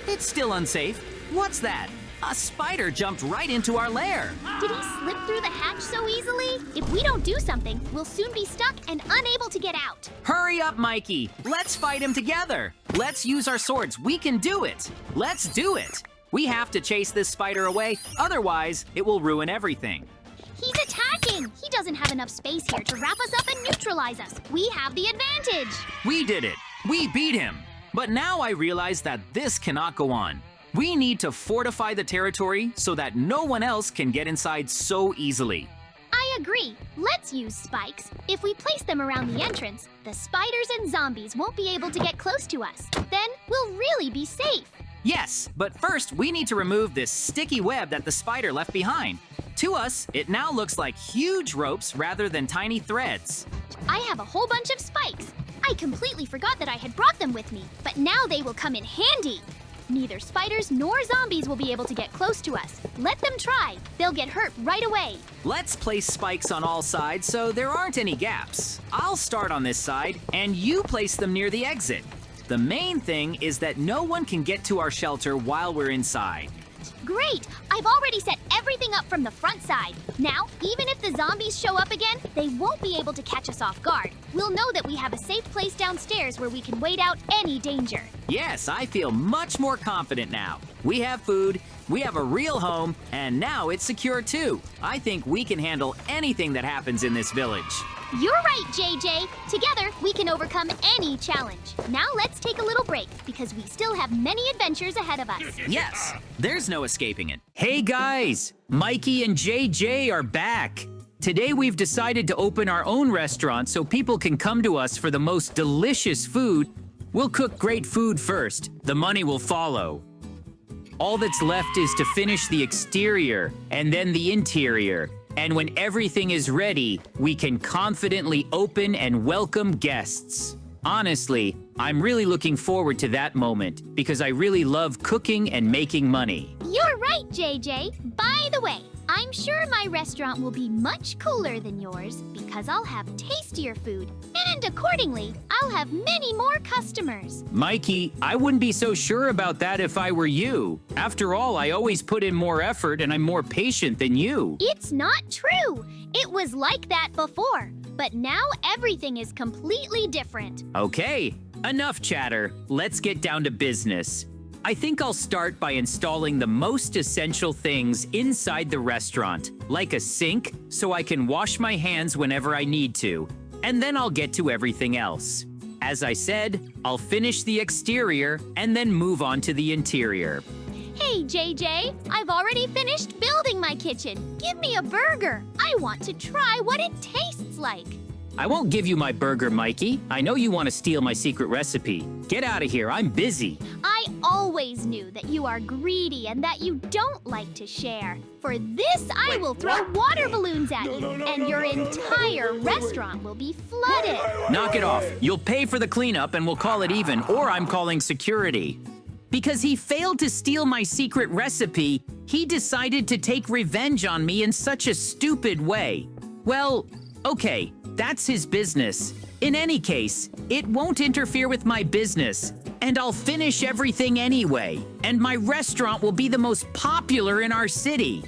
S4: It's still unsafe. What's that? A spider jumped right into our lair.
S5: Did he slip through the hatch so easily? If we don't do something, we'll soon be stuck and unable to get out.
S4: Hurry up, Mikey. Let's fight him together. Let's use our swords. We can do it. Let's do it. We have to chase this spider away, otherwise it will ruin everything.
S5: He's attacking! He doesn't have enough space here to wrap us up and neutralize us. We have the advantage.
S4: We did it. We beat him. But now I realize that this cannot go on. We need to fortify the territory so that no one else can get inside so easily.
S5: I agree. Let's use spikes. If we place them around the entrance, the spiders and zombies won't be able to get close to us. Then we'll really be safe.
S4: Yes, but first we need to remove this sticky web that the spider left behind. To us, it now looks like huge ropes rather than tiny threads.
S5: I have a whole bunch of spikes. I completely forgot that I had brought them with me, but now they will come in handy. Neither spiders nor zombies will be able to get close to us. Let them try. They'll get hurt right away.
S4: Let's place spikes on all sides so there aren't any gaps. I'll start on this side, and you place them near the exit. The main thing is that no one can get to our shelter while we're inside.
S5: Great! I've already set everything up from the front side. Now, even if the zombies show up again, they won't be able to catch us off guard. We'll know that we have a safe place downstairs where we can wait out any danger.
S4: Yes, I feel much more confident now. We have food, we have a real home, and now it's secure too. I think we can handle anything that happens in this village.
S5: You're right, JJ. Together, we can overcome any challenge. Now let's take a little break, because we still have many adventures ahead of us.
S4: Yes, there's no escaping it.
S1: Hey guys, Mikey and JJ are back. Today we've decided to open our own restaurant so people can come to us for the most delicious food. We'll cook great food first. The money will follow. All that's left is to finish the exterior and then the interior. And when everything is ready, we can confidently open and welcome guests. Honestly, I'm really looking forward to that moment because I really love cooking and making money.
S5: You're right, JJ. By the way, I'm sure my restaurant will be much cooler than yours because I'll have tastier food. And accordingly, I'll have many more customers.
S1: Mikey, I wouldn't be so sure about that if I were you. After all, I always put in more effort and I'm more patient than you.
S5: It's not true. It was like that before. But now everything is completely different.
S1: Okay, enough chatter. Let's get down to business. I think I'll start by installing the most essential things inside the restaurant, like a sink, so I can wash my hands whenever I need to, and then I'll get to everything else. As I said, I'll finish the exterior and then move on to the interior.
S5: Hey, JJ, I've already finished building my kitchen. Give me a burger. I want to try what it tastes like.
S1: I won't give you my burger, Mikey. I know you want to steal my secret recipe. Get out of here, I'm busy.
S5: I always knew that you are greedy and that you don't like to share. For this, I will throw water balloons at you, and your entire restaurant will be flooded.
S1: Knock it off. You'll pay for the cleanup and we'll call it even, or I'm calling security. Because he failed to steal my secret recipe, he decided to take revenge on me in such a stupid way. Well, okay, that's his business. In any case, it won't interfere with my business, and I'll finish everything anyway, and my restaurant will be the most popular in our city.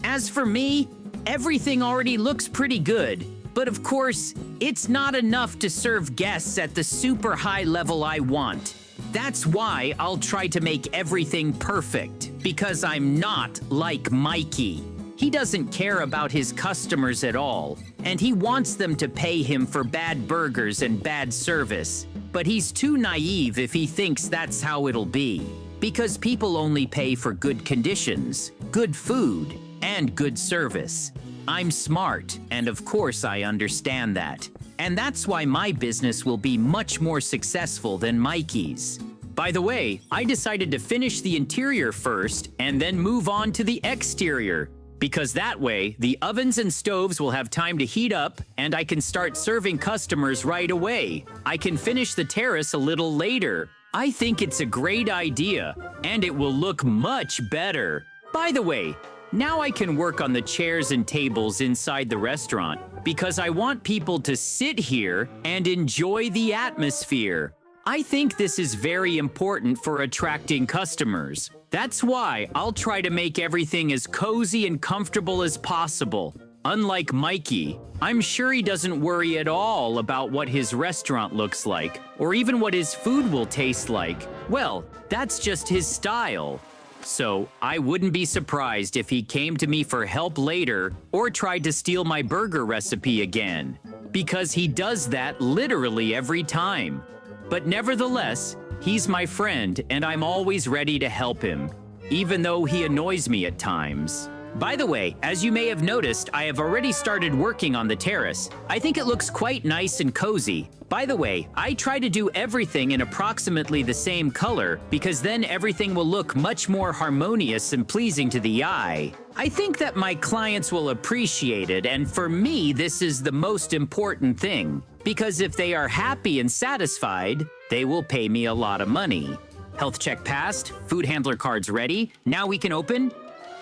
S1: As for me, everything already looks pretty good, but of course, it's not enough to serve guests at the super high level I want. That's why I'll try to make everything perfect, because I'm not like Mikey. He doesn't care about his customers at all, and he wants them to pay him for bad burgers and bad service. But he's too naive if he thinks that's how it'll be, because people only pay for good conditions, good food, and good service. I'm smart, and of course I understand that. And that's why my business will be much more successful than Mikey's. By the way, I decided to finish the interior first and then move on to the exterior, because that way the ovens and stoves will have time to heat up and I can start serving customers right away. I can finish the terrace a little later. I think it's a great idea, and it will look much better. By the way, now I can work on the chairs and tables inside the restaurant because I want people to sit here and enjoy the atmosphere. I think this is very important for attracting customers. That's why I'll try to make everything as cozy and comfortable as possible. Unlike Mikey, I'm sure he doesn't worry at all about what his restaurant looks like, or even what his food will taste like. Well, that's just his style. So I wouldn't be surprised if he came to me for help later or tried to steal my burger recipe again, because he does that literally every time. But nevertheless, he's my friend and I'm always ready to help him, even though he annoys me at times. By the way, as you may have noticed, I have already started working on the terrace. I think it looks quite nice and cozy. By the way, I try to do everything in approximately the same color because then everything will look much more harmonious and pleasing to the eye. I think that my clients will appreciate it, and for me, this is the most important thing. Because if they are happy and satisfied, they will pay me a lot of money. Health check passed, food handler cards ready, now we can open.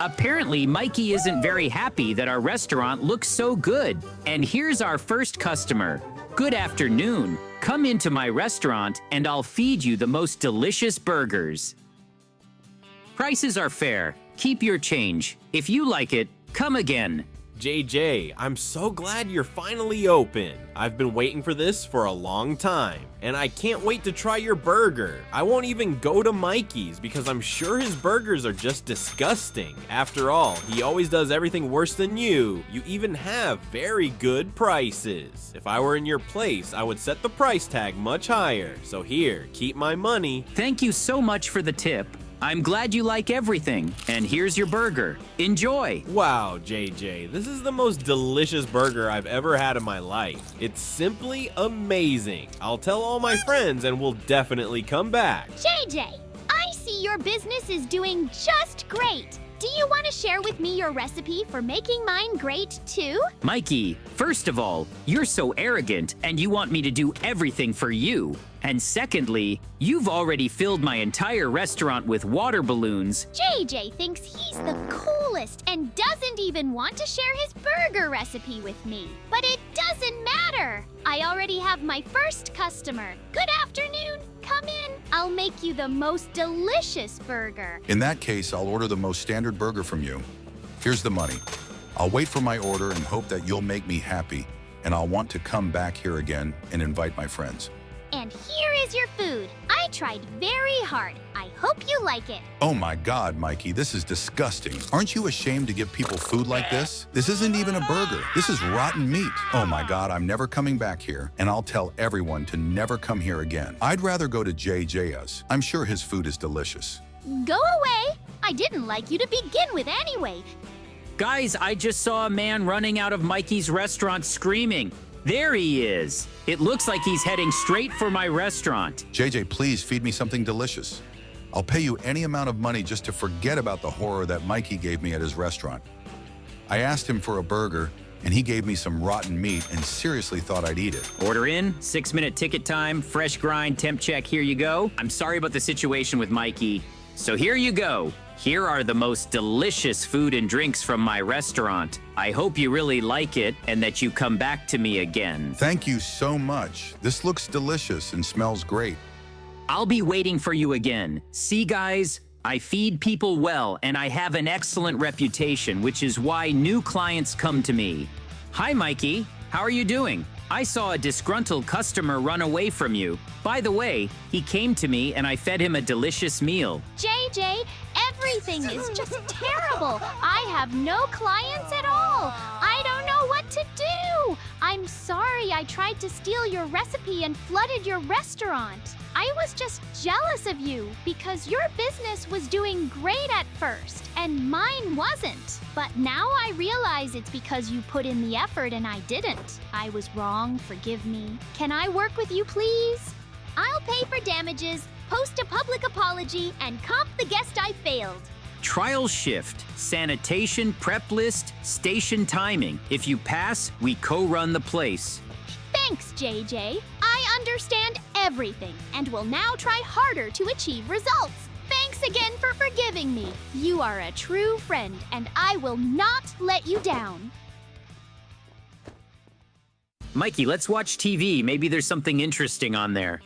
S4: Apparently, Mikey isn't very happy that our restaurant looks so good. And here's our first customer. Good afternoon. Come into my restaurant and I'll feed you the most delicious burgers. Prices are fair. Keep your change. If you like it, come again.
S12: JJ, I'm so glad you're finally open. I've been waiting for this for a long time, and I can't wait to try your burger. I won't even go to Mikey's because I'm sure his burgers are just disgusting. After all, he always does everything worse than you. You even have very good prices. If I were in your place, I would set the price tag much higher. So here, keep my money.
S4: Thank you so much for the tip. I'm glad you like everything, and here's your burger. Enjoy!
S12: Wow, JJ, this is the most delicious burger I've ever had in my life. It's simply amazing. I'll tell all my friends and we'll definitely come back.
S5: JJ, I see your business is doing just great. Do you want to share with me your recipe for making mine great too?
S4: Mikey, first of all, you're so arrogant and you want me to do everything for you. And secondly, you've already filled my entire restaurant with water balloons.
S5: JJ thinks he's the coolest and doesn't even want to share his burger recipe with me. But it doesn't matter. I already have my first customer. Good afternoon. Come in. I'll make you the most delicious burger.
S13: In that case, I'll order the most standard burger from you. Here's the money. I'll wait for my order and hope that you'll make me happy, and I'll want to come back here again and invite my friends.
S5: And here is your food. I tried very hard. I hope you like it.
S13: Oh my God, Mikey, this is disgusting. Aren't you ashamed to give people food like this? This isn't even a burger. This is rotten meat. Oh my God, I'm never coming back here, and I'll tell everyone to never come here again. I'd rather go to JJ's. I'm sure his food is delicious.
S5: Go away. I didn't like you to begin with anyway.
S4: Guys, I just saw a man running out of Mikey's restaurant screaming. There he is. It looks like he's heading straight for my restaurant.
S13: JJ, please feed me something delicious. I'll pay you any amount of money just to forget about the horror that Mikey gave me at his restaurant. I asked him for a burger, and he gave me some rotten meat and seriously thought I'd eat it.
S4: Order in, 6-minute ticket time, fresh grind, temp check, here you go. I'm sorry about the situation with Mikey. So here you go. Here are the most delicious food and drinks from my restaurant. I hope you really like it and that you come back to me again.
S13: Thank you so much. This looks delicious and smells great.
S4: I'll be waiting for you again. See, guys, I feed people well and I have an excellent reputation, which is why new clients come to me. Hi, Mikey. How are you doing? I saw a disgruntled customer run away from you. By the way, he came to me and I fed him a delicious meal.
S5: JJ, everything is just terrible. I have no clients at all. I don't know what to do. I'm sorry I tried to steal your recipe and flooded your restaurant. I was just jealous of you because your business was doing great at first and mine wasn't. But now I realize it's because you put in the effort and I didn't. I was wrong, forgive me. Can I work with you, please? I'll pay for damages, post a public apology, and comp the guest I failed.
S4: Trial shift, sanitation, prep list, station timing. If you pass, we co-run the place.
S5: Thanks, JJ. I understand everything and will now try harder to achieve results. Thanks again for forgiving me. You are a true friend and I will not let you down.
S4: Mikey, let's watch TV. Maybe there's something interesting on there.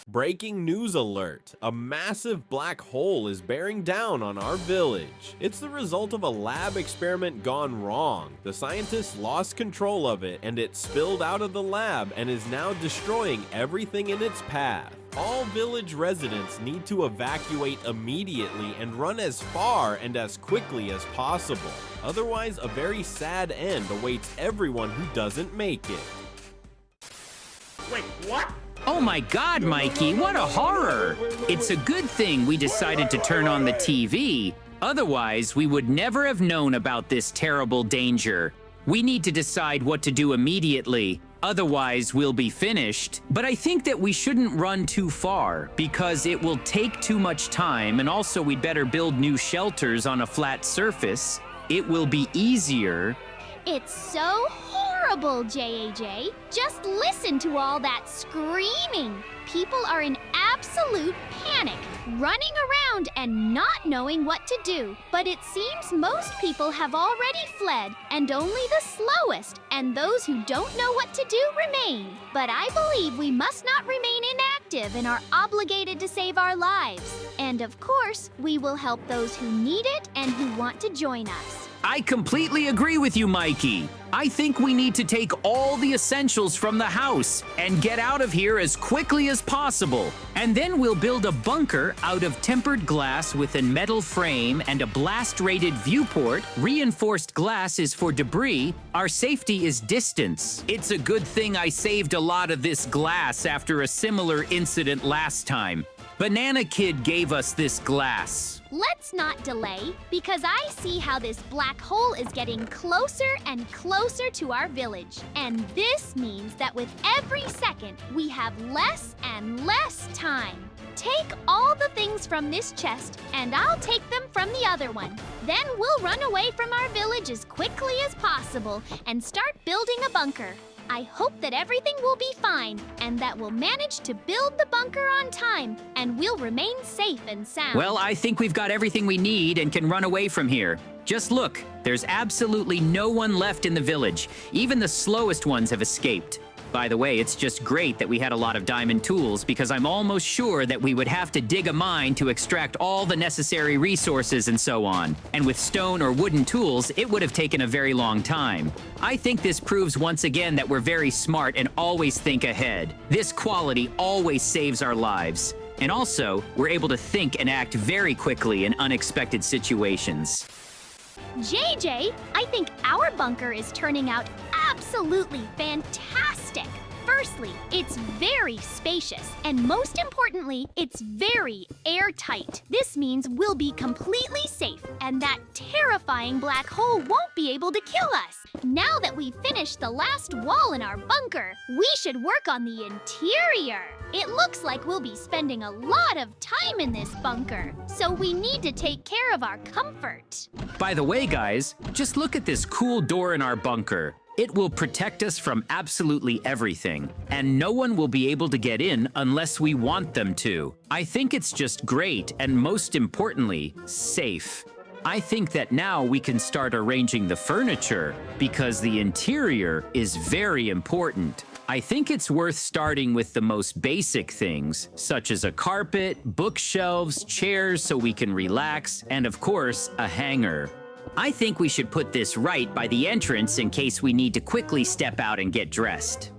S12: Breaking news alert! A massive black hole is bearing down on our village. It's the result of a lab experiment gone wrong. The scientists lost control of it and it spilled out of the lab and is now destroying everything in its path. All village residents need to evacuate immediately and run as far and as quickly as possible. Otherwise, a very sad end awaits everyone who doesn't make it.
S6: Wait, what?
S4: Oh my God, Mikey, what a horror! It's a good thing we decided to turn on the TV. Otherwise, we would never have known about this terrible danger. We need to decide what to do immediately. Otherwise, we'll be finished. But I think that we shouldn't run too far because it will take too much time, and also we'd better build new shelters on a flat surface. It will be easier.
S5: It's so horrible. horrible, JJ. Just listen to all that screaming. People are in absolute panic, running around and not knowing what to do. But it seems most people have already fled, and only the slowest and those who don't know what to do remain. But I believe we must not remain inactive and are obligated to save our lives. And of course, we will help those who need it and who want to join us.
S1: I completely agree with you, Mikey. I think we need to take all the essentials from the house and get out of here as quickly as possible. And then we'll build a bunker out of tempered glass with a metal frame and a blast-rated viewport. Reinforced glass is for debris. Our safety is distance. It's a good thing I saved a lot of this glass after a similar incident last time. Banana Kid gave us this glass.
S5: Let's not delay, because I see how this black hole is getting closer and closer to our village. And this means that with every second, we have less and less time. Take all the things from this chest, and I'll take them from the other one. Then we'll run away from our village as quickly as possible and start building a bunker. I hope that everything will be fine and that we'll manage to build the bunker on time and we'll remain safe and sound.
S1: Well, I think we've got everything we need and can run away from here. Just look, there's absolutely no one left in the village. Even the slowest ones have escaped. By the way, it's just great that we had a lot of diamond tools because I'm almost sure that we would have to dig a mine to extract all the necessary resources and so on. And with stone or wooden tools, it would have taken a very long time. I think this proves once again that we're very smart and always think ahead. This quality always saves our lives. And also, we're able to think and act very quickly in unexpected situations.
S5: JJ, I think our bunker is turning out absolutely fantastic. Firstly, it's very spacious, and most importantly, it's very airtight. This means we'll be completely safe, and that terrifying black hole won't be able to kill us. Now that we've finished the last wall in our bunker, we should work on the interior. It looks like we'll be spending a lot of time in this bunker, so we need to take care of our comfort.
S1: By the way, guys, just look at this cool door in our bunker. It will protect us from absolutely everything, and no one will be able to get in unless we want them to. I think it's just great, and most importantly, safe. I think that now we can start arranging the furniture because the interior is very important. I think it's worth starting with the most basic things, such as a carpet, bookshelves, chairs so we can relax, and of course, a hanger. I think we should put this right by the entrance in case we need to quickly step out and get dressed.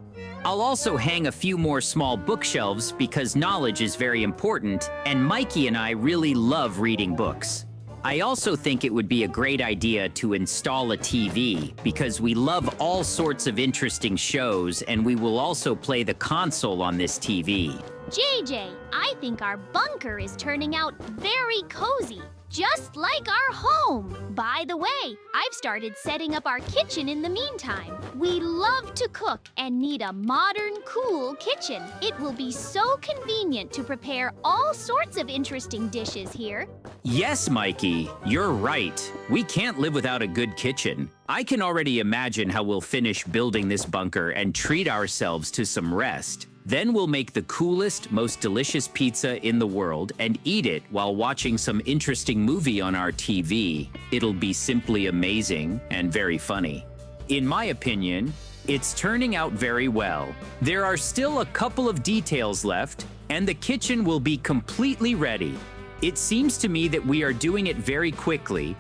S1: I'll also hang a few more small bookshelves because knowledge is very important, and Mikey and I really love reading books. I also think it would be a great idea to install a TV because we love all sorts of interesting shows, and we will also play the console on this TV.
S5: JJ, I think our bunker is turning out very cozy, just like our home. By the way, I've started setting up our kitchen in the meantime. We love to cook and need a modern, cool kitchen. It will be so convenient to prepare all sorts of interesting dishes here.
S1: Yes, Mikey, you're right. We can't live without a good kitchen. I can already imagine how we'll finish building this bunker and treat ourselves to some rest. Then we'll make the coolest, most delicious pizza in the world and eat it while watching some interesting movie on our TV. It'll be simply amazing and very funny. In my opinion, it's turning out very well. There are still a couple of details left, and the kitchen will be completely ready. It seems to me that we are doing it very quickly.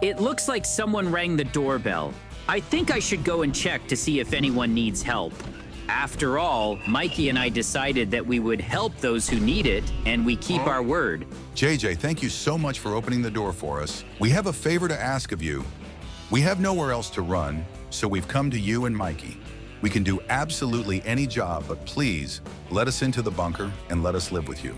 S1: It looks like someone rang the doorbell. I think I should go and check to see if anyone needs help. After all, Mikey and I decided that we would help those who need it, and we keep our word.
S13: JJ, thank you so much for opening the door for us. We have a favor to ask of you. We have nowhere else to run, so we've come to you and Mikey. We can do absolutely any job, but please, let us into the bunker and let us live with you.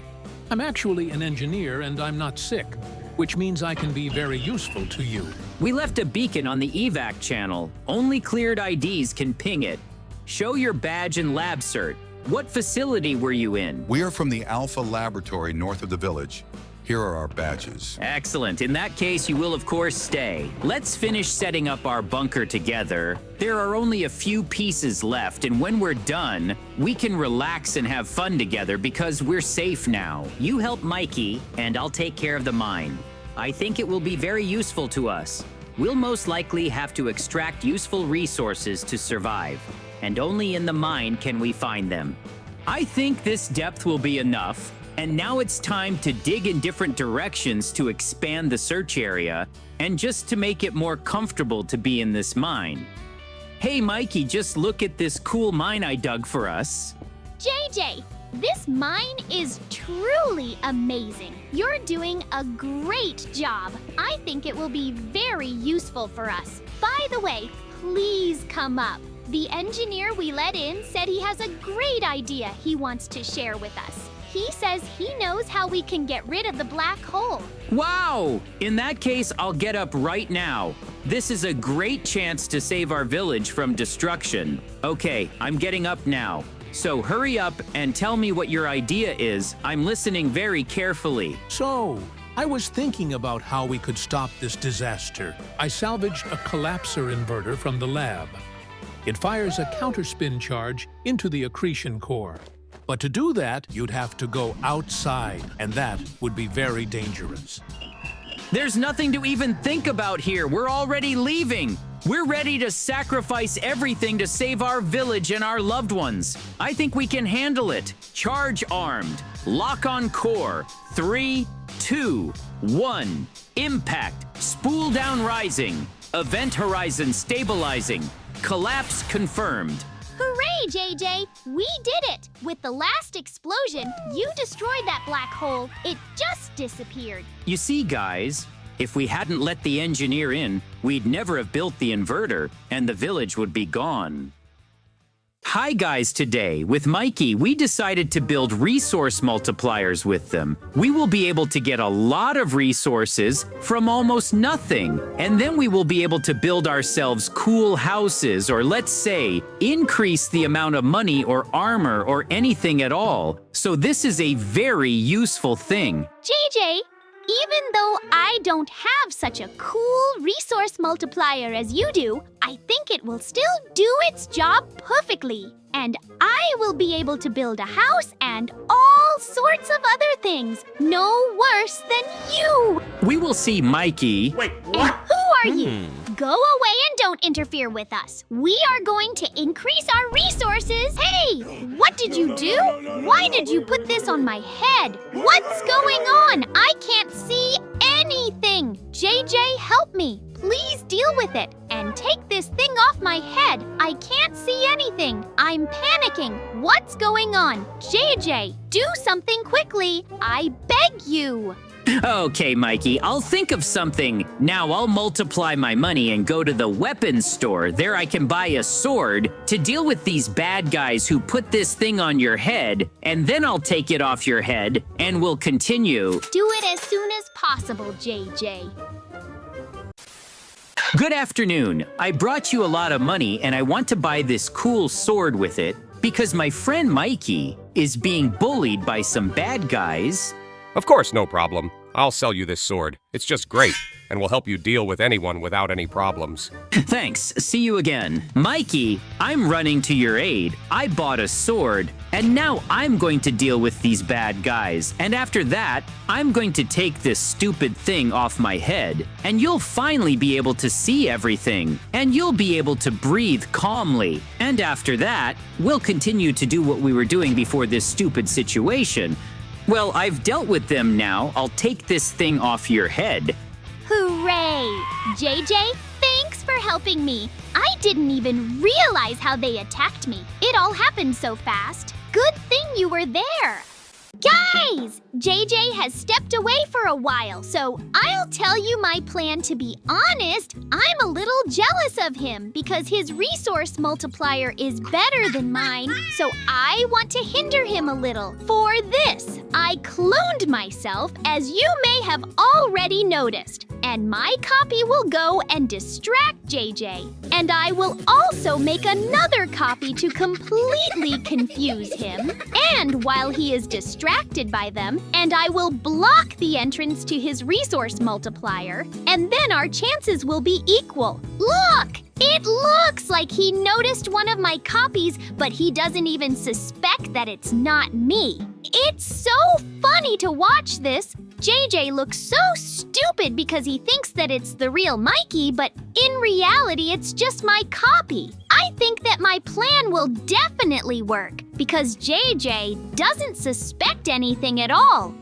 S9: I'm actually an engineer and I'm not sick, which means I can be very useful to you.
S1: We left a beacon on the evac channel. Only cleared IDs can ping it. Show your badge and lab cert. What facility were you in?
S13: We are from the Alpha Laboratory north of the village. Here are our badges.
S1: Excellent. In that case, you will of course stay. Let's finish setting up our bunker together. There are only a few pieces left, and when we're done, we can relax and have fun together because we're safe now. You help Mikey, and I'll take care of the mine. I think it will be very useful to us. We'll most likely have to extract useful resources to survive, and only in the mine can we find them. I think this depth will be enough. And now it's time to dig in different directions to expand the search area and just to make it more comfortable to be in this mine. Hey Mikey, just look at this cool mine I dug for us.
S5: JJ, this mine is truly amazing. You're doing a great job. I think it will be very useful for us. By the way, please come up. The engineer we let in said he has a great idea he wants to share with us. He says he knows how we can get rid of the black hole.
S1: Wow! In that case, I'll get up right now. This is a great chance to save our village from destruction. Okay, I'm getting up now. So hurry up and tell me what your idea is. I'm listening very carefully.
S9: So, I was thinking about how we could stop this disaster. I salvaged a collapser inverter from the lab. It fires a counterspin charge into the accretion core. But to do that, you'd have to go outside, and that would be very dangerous.
S1: There's nothing to even think about here. We're already leaving. We're ready to sacrifice everything to save our village and our loved ones. I think we can handle it. Charge armed. Lock on core. 3, 2, 1. Impact. Spool down rising. Event horizon stabilizing. Collapse confirmed.
S5: Hooray, JJ! We did it! With the last explosion, you destroyed that black hole. It just disappeared.
S1: You see, guys, if we hadn't let the engineer in, we'd never have built the inverter, and the village would be gone. Hi guys, today, with Mikey, we decided to build resource multipliers with them. We will be able to get a lot of resources from almost nothing. And then we will be able to build ourselves cool houses, or let's say, increase the amount of money or armor or anything at all. So this is a very useful thing.
S5: JJ, even though I don't have such a cool resource multiplier as you do, I think it will still do its job perfectly. And I will be able to build a house and all sorts of other things, no worse than you.
S1: We will see, Mikey.
S6: Wait,
S5: And
S6: what?
S5: who are you? Go away and don't interfere with us. We are going to increase our resources. Hey, what did you do? Why did you put this on my head? What's going on? I can't see anything. JJ, help me. Please deal with it and take this thing off my head. I can't see anything. I'm panicking. What's going on? JJ, do something quickly. I beg you.
S1: Okay, Mikey, I'll think of something. Now I'll multiply my money and go to the weapons store. There I can buy a sword to deal with these bad guys who put this thing on your head, and then I'll take it off your head, and we'll continue.
S5: Do it as soon as possible, JJ.
S1: Good afternoon. I brought you a lot of money, and I want to buy this cool sword with it because my friend Mikey is being bullied by some bad guys.
S14: Of course, no problem. I'll sell you this sword. It's just great, and will help you deal with anyone without any problems.
S1: Thanks. See you again. Mikey, I'm running to your aid. I bought a sword, and now I'm going to deal with these bad guys. And after that, I'm going to take this stupid thing off my head, and you'll finally be able to see everything, and you'll be able to breathe calmly. And after that, we'll continue to do what we were doing before this stupid situation. Well, I've dealt with them now. I'll take this thing off your head.
S5: Hooray! JJ, thanks for helping me. I didn't even realize how they attacked me. It all happened so fast. Good thing you were there. Guys! JJ has stepped away for a while, so I'll tell you my plan. To be honest, I'm a little jealous of him because his resource multiplier is better than mine, so I want to hinder him a little. For this, I cloned myself, as you may have already noticed, and my copy will go and distract JJ. And I will also make another copy to completely confuse him, and while he is distracted,
S2: distracted by them, and I will block the entrance to his resource multiplier, and then our chances will be equal. Look! It looks like he noticed one of my copies, but he doesn't even suspect that it's not me. It's so funny to watch this. JJ looks so stupid because he thinks that it's the real Mikey, but in reality, it's just my copy. I think that my plan will definitely work because JJ doesn't suspect anything at all.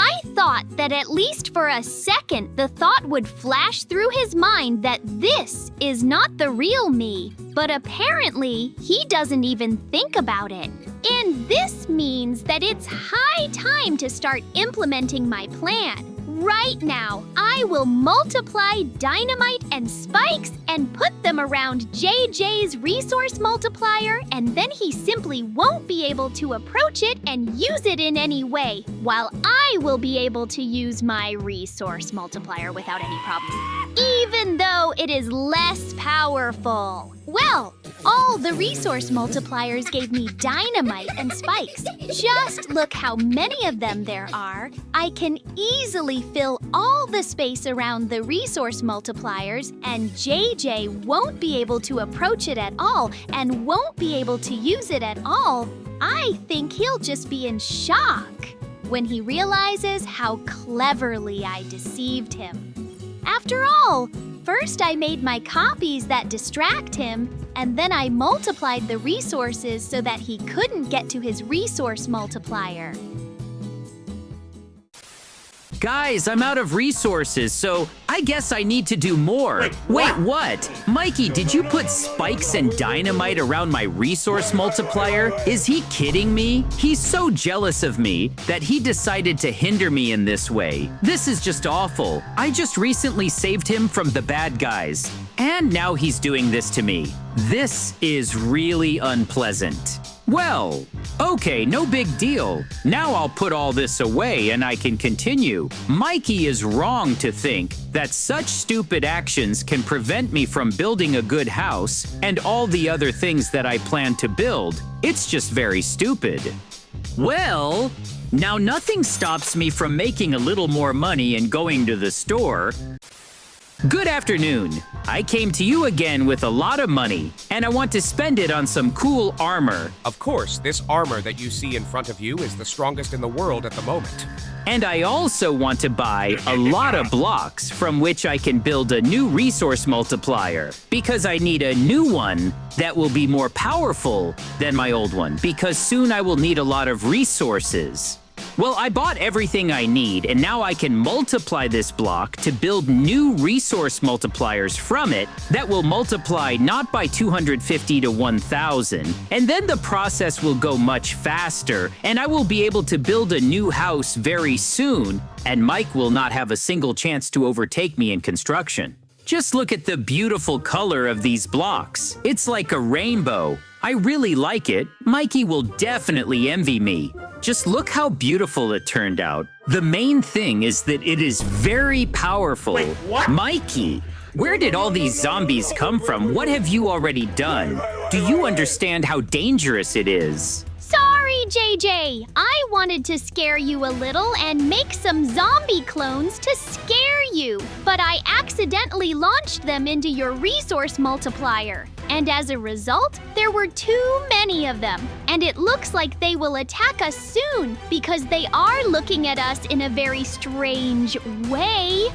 S2: I thought that at least for a second, the thought would flash through his mind that this is not the real me, but apparently he doesn't even think about it. And this means that it's high time to start implementing my plan. Right now, I will multiply dynamite and spikes and put them around JJ's resource multiplier, and then he simply won't be able to approach it and use it in any way, while I will be able to use my resource multiplier without any problem, even though it is less powerful. Well, all the resource multipliers gave me dynamite and spikes. Just look how many of them there are. I can easily fill all the space around the resource multipliers, and JJ won't be able to approach it at all and won't be able to use it at all. I think he'll just be in shock when he realizes how cleverly I deceived him. After all, first I made my copies that distract him, and then I multiplied the resources so that he couldn't get to his resource multiplier.
S1: Guys, I'm out of resources, so I guess I need to do more. Wait, what? Mikey, did you put spikes and dynamite around my resource multiplier? Is he kidding me? He's so jealous of me that he decided to hinder me in this way. This is just awful. I just recently saved him from the bad guys, and now he's doing this to me. This is really unpleasant. Well, okay, no big deal. Now I'll put all this away and I can continue. Mikey is wrong to think that such stupid actions can prevent me from building a good house and all the other things that I plan to build. It's just very stupid. Well, now nothing stops me from making a little more money and going to the store. Good afternoon. I came to you again with a lot of money, and I want to spend it on some cool armor.
S14: Of course, this armor that you see in front of you is the strongest in the world at the moment.
S1: And I also want to buy a lot of blocks from which I can build a new resource multiplier, because I need a new one that will be more powerful than my old one, because soon I will need a lot of resources. Well, I bought everything I need, and now I can multiply this block to build new resource multipliers from it that will multiply not by 250 to 1,000, and then the process will go much faster, and I will be able to build a new house very soon, and Mike will not have a single chance to overtake me in construction. Just look at the beautiful color of these blocks. It's like a rainbow. I really like it. Mikey will definitely envy me. Just look how beautiful it turned out. The main thing is that it is very powerful.
S6: Wait, what?
S1: Mikey, where did all these zombies come from? What have you already done? Do you understand how dangerous it is?
S2: Sorry, JJ. I wanted to scare you a little and make some zombie clones to scare you, but I accidentally launched them into your resource multiplier. And as a result, there were too many of them. And it looks like they will attack us soon because they are looking at us in a very strange way.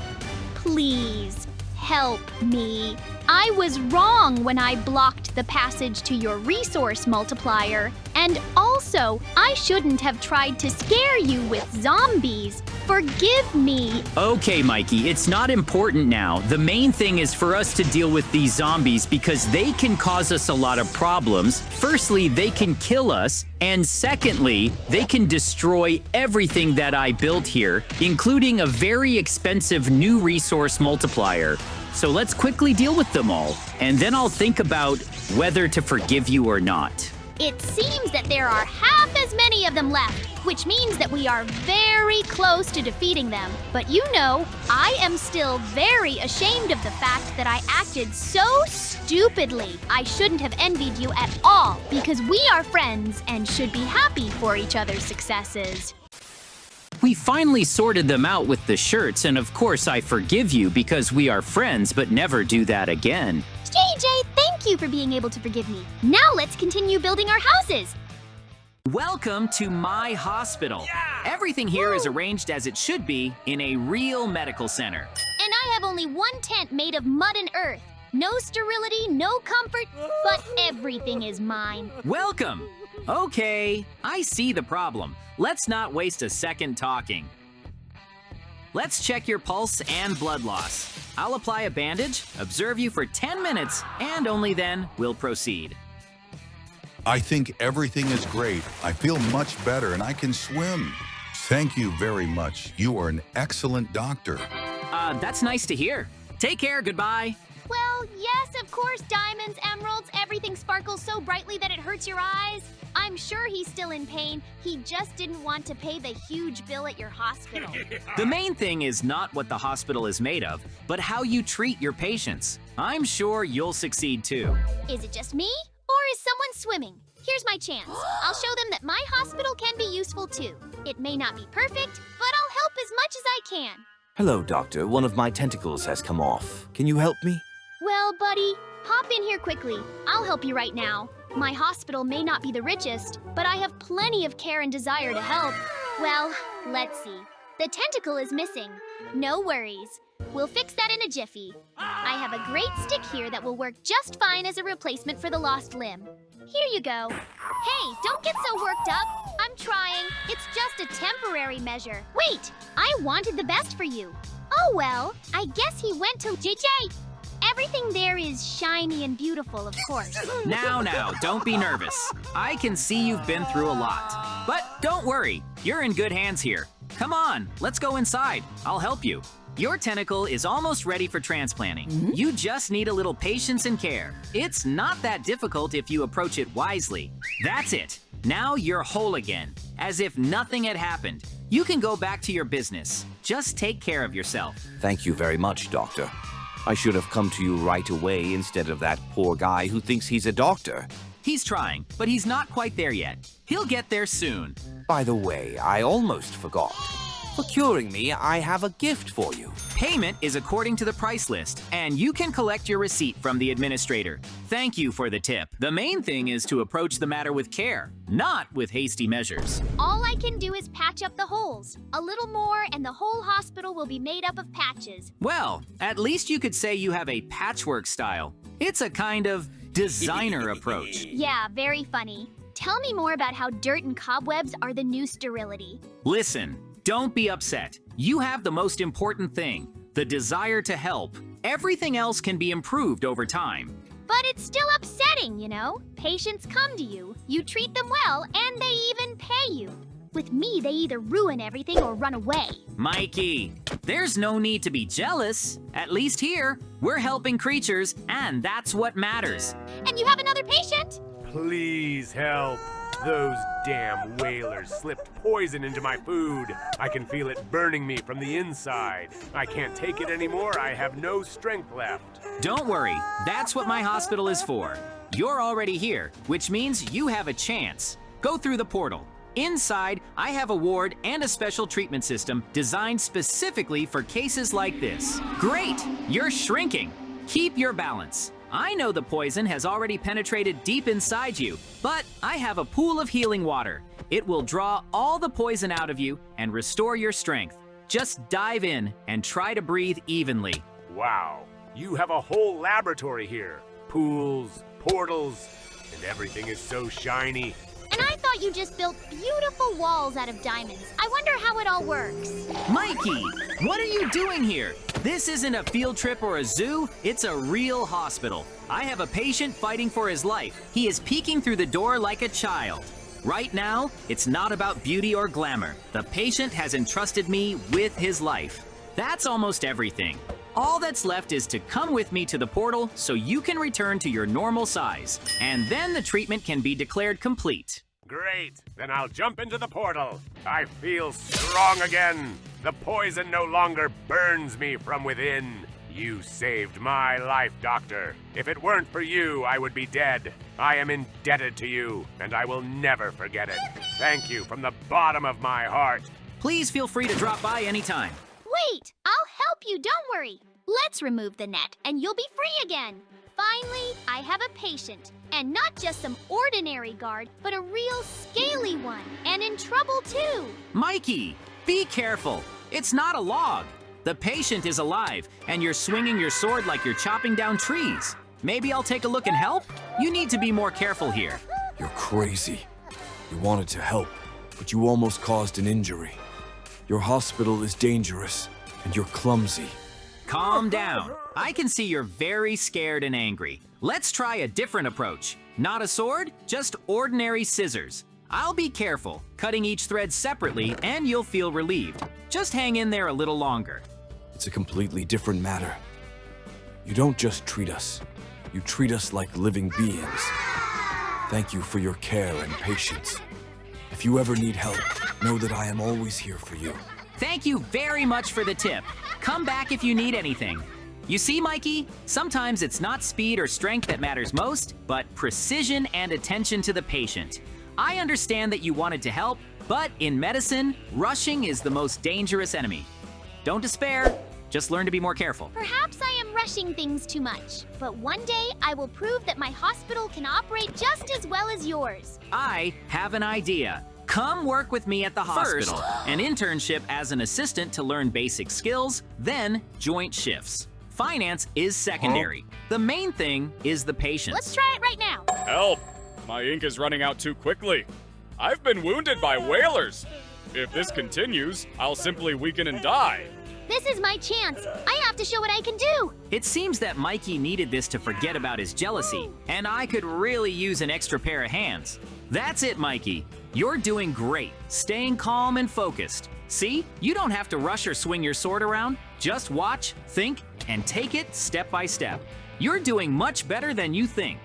S2: Please, help me. I was wrong when I blocked the passage to your resource multiplier. And also, I shouldn't have tried to scare you with zombies. Forgive me.
S1: Okay, Mikey, it's not important now. The main thing is for us to deal with these zombies because they can cause us a lot of problems. Firstly, they can kill us. And secondly, they can destroy everything that I built here, including a very expensive new resource multiplier. So let's quickly deal with them all, and then I'll think about whether to forgive you or not.
S2: It seems that there are half as many of them left, which means that we are very close to defeating them. But you know, I am still very ashamed of the fact that I acted so stupidly. I shouldn't have envied you at all, because we are friends and should be happy for each other's successes.
S4: We finally sorted them out with the shirts, and of course I forgive you because we are friends, but never do that again.
S5: JJ, thank you for being able to forgive me. Now let's continue building our houses.
S4: Welcome to my hospital. Everything here is arranged as it should be in a real medical center.
S5: And I have only one tent made of mud and earth. No sterility, no comfort, but everything is mine.
S4: Welcome. Okay, I see the problem. Let's not waste a second talking. Let's check your pulse and blood loss. I'll apply a bandage, observe you for 10 minutes, and only then we'll proceed.
S13: I think everything is great. I feel much better and I can swim. Thank you very much. You are an excellent doctor.
S4: That's nice to hear. Take care, goodbye.
S5: Well, yes, of course, diamonds, emeralds, everything sparkles so brightly that it hurts your eyes. I'm sure he's still in pain. He just didn't want to pay the huge bill at your hospital.
S4: The main thing is not what the hospital is made of, but how you treat your patients. I'm sure you'll succeed too.
S5: Is it just me? Or is someone swimming? Here's my chance. I'll show them that my hospital can be useful too. It may not be perfect, but I'll help as much as I can.
S8: Hello, Doctor. One of my tentacles has come off. Can you help me?
S5: Well, buddy, hop in here quickly. I'll help you right now. My hospital may not be the richest, but I have plenty of care and desire to help. Well, let's see. The tentacle is missing. No worries. We'll fix that in a jiffy. I have a great stick here that will work just fine as a replacement for the lost limb. Here you go. Hey, don't get so worked up. I'm trying. It's just a temporary measure. Wait, I wanted the best for you. Oh well, I guess he went to JJ. Everything there is shiny and beautiful, of course.
S4: Now, don't be nervous. I can see you've been through a lot. But don't worry, you're in good hands here. Come on, let's go inside. I'll help you. Your tentacle is almost ready for transplanting. You just need a little patience and care. It's not that difficult if you approach it wisely. That's it. Now you're whole again, as if nothing had happened. You can go back to your business. Just take care of yourself.
S8: Thank you very much, Doctor. I should have come to you right away instead of that poor guy who thinks he's a doctor.
S4: He's trying, but he's not quite there yet. He'll get there soon.
S8: By the way, I almost forgot. For curing me, I have a gift for you.
S4: Payment is according to the price list, and you can collect your receipt from the administrator. Thank you for the tip. The main thing is to approach the matter with care, not with hasty measures.
S5: All I can do is patch up the holes. A little more and the whole hospital will be made up of patches.
S4: Well, at least you could say you have a patchwork style. It's a kind of designer approach.
S5: Yeah, very funny. Tell me more about how dirt and cobwebs are the new sterility.
S4: Listen. Don't be upset. You have the most important thing, the desire to help. Everything else can be improved over time.
S5: But it's still upsetting, you know? Patients come to you, you treat them well, and they even pay you. With me, they either ruin everything or run away.
S4: Mikey, there's no need to be jealous. At least here, we're helping creatures, and that's what matters.
S5: And you have another patient?
S6: Please help. Those damn whalers slipped poison into my food. I can feel it burning me from the inside. I can't take it anymore. I have no strength left.
S4: Don't worry. That's what my hospital is for. You're already here, which means you have a chance. Go through the portal. Inside, I have a ward and a special treatment system designed specifically for cases like this. Great! You're shrinking. Keep your balance. I know the poison has already penetrated deep inside you, but I have a pool of healing water. It will draw all the poison out of you and restore your strength. Just dive in and try to breathe evenly.
S6: Wow, you have a whole laboratory here. Pools, portals, and everything is so shiny.
S5: And I thought you just built beautiful walls out of diamonds. I wonder how it all works.
S4: Mikey, what are you doing here? This isn't a field trip or a zoo, it's a real hospital. I have a patient fighting for his life. He is peeking through the door like a child. Right now, it's not about beauty or glamour. The patient has entrusted me with his life. That's almost everything. All that's left is to come with me to the portal so you can return to your normal size. And then the treatment can be declared complete.
S6: Great, then I'll jump into the portal. I feel strong again. The poison no longer burns me from within. You saved my life, Doctor. If it weren't for you, I would be dead. I am indebted to you, and I will never forget it. Thank you from the bottom of my heart.
S4: Please feel free to drop by anytime.
S5: Wait, I'll help you, don't worry. Let's remove the net and you'll be free again. Finally, I have a patient. And not just some ordinary guard, but a real scaly one. And in trouble too.
S4: Mikey, be careful. It's not a log. The patient is alive, and you're swinging your sword like you're chopping down trees. Maybe I'll take a look and help? You need to be more careful here.
S10: You're crazy. You wanted to help, but you almost caused an injury. Your hospital is dangerous, and you're clumsy.
S4: Calm down. I can see you're very scared and angry. Let's try a different approach. Not a sword, just ordinary scissors. I'll be careful, cutting each thread separately, and you'll feel relieved. Just hang in there a little longer.
S10: It's a completely different matter. You don't just treat us. You treat us like living beings. Thank you for your care and patience. If you ever need help, know that I am always here for you.
S4: Thank you very much for the tip. Come back if you need anything. You see, Mikey, sometimes it's not speed or strength that matters most, but precision and attention to the patient. I understand that you wanted to help, but in medicine, rushing is the most dangerous enemy. Don't despair, just learn to be more careful.
S5: Perhaps I am rushing things too much, but one day I will prove that my hospital can operate just as well as yours.
S4: I have an idea. Come work with me at the hospital. First, an internship as an assistant to learn basic skills, then joint shifts. Finance is secondary. The main thing is the patients.
S5: Let's try it right now.
S11: Help! My ink is running out too quickly. I've been wounded by whalers. If this continues, I'll simply weaken and die.
S5: This is my chance. I have to show what I can do.
S4: It seems that Mikey needed this to forget about his jealousy, and I could really use an extra pair of hands. That's it, Mikey. You're doing great, staying calm and focused. See, you don't have to rush or swing your sword around. Just watch, think, and take it step by step. You're doing much better than you think.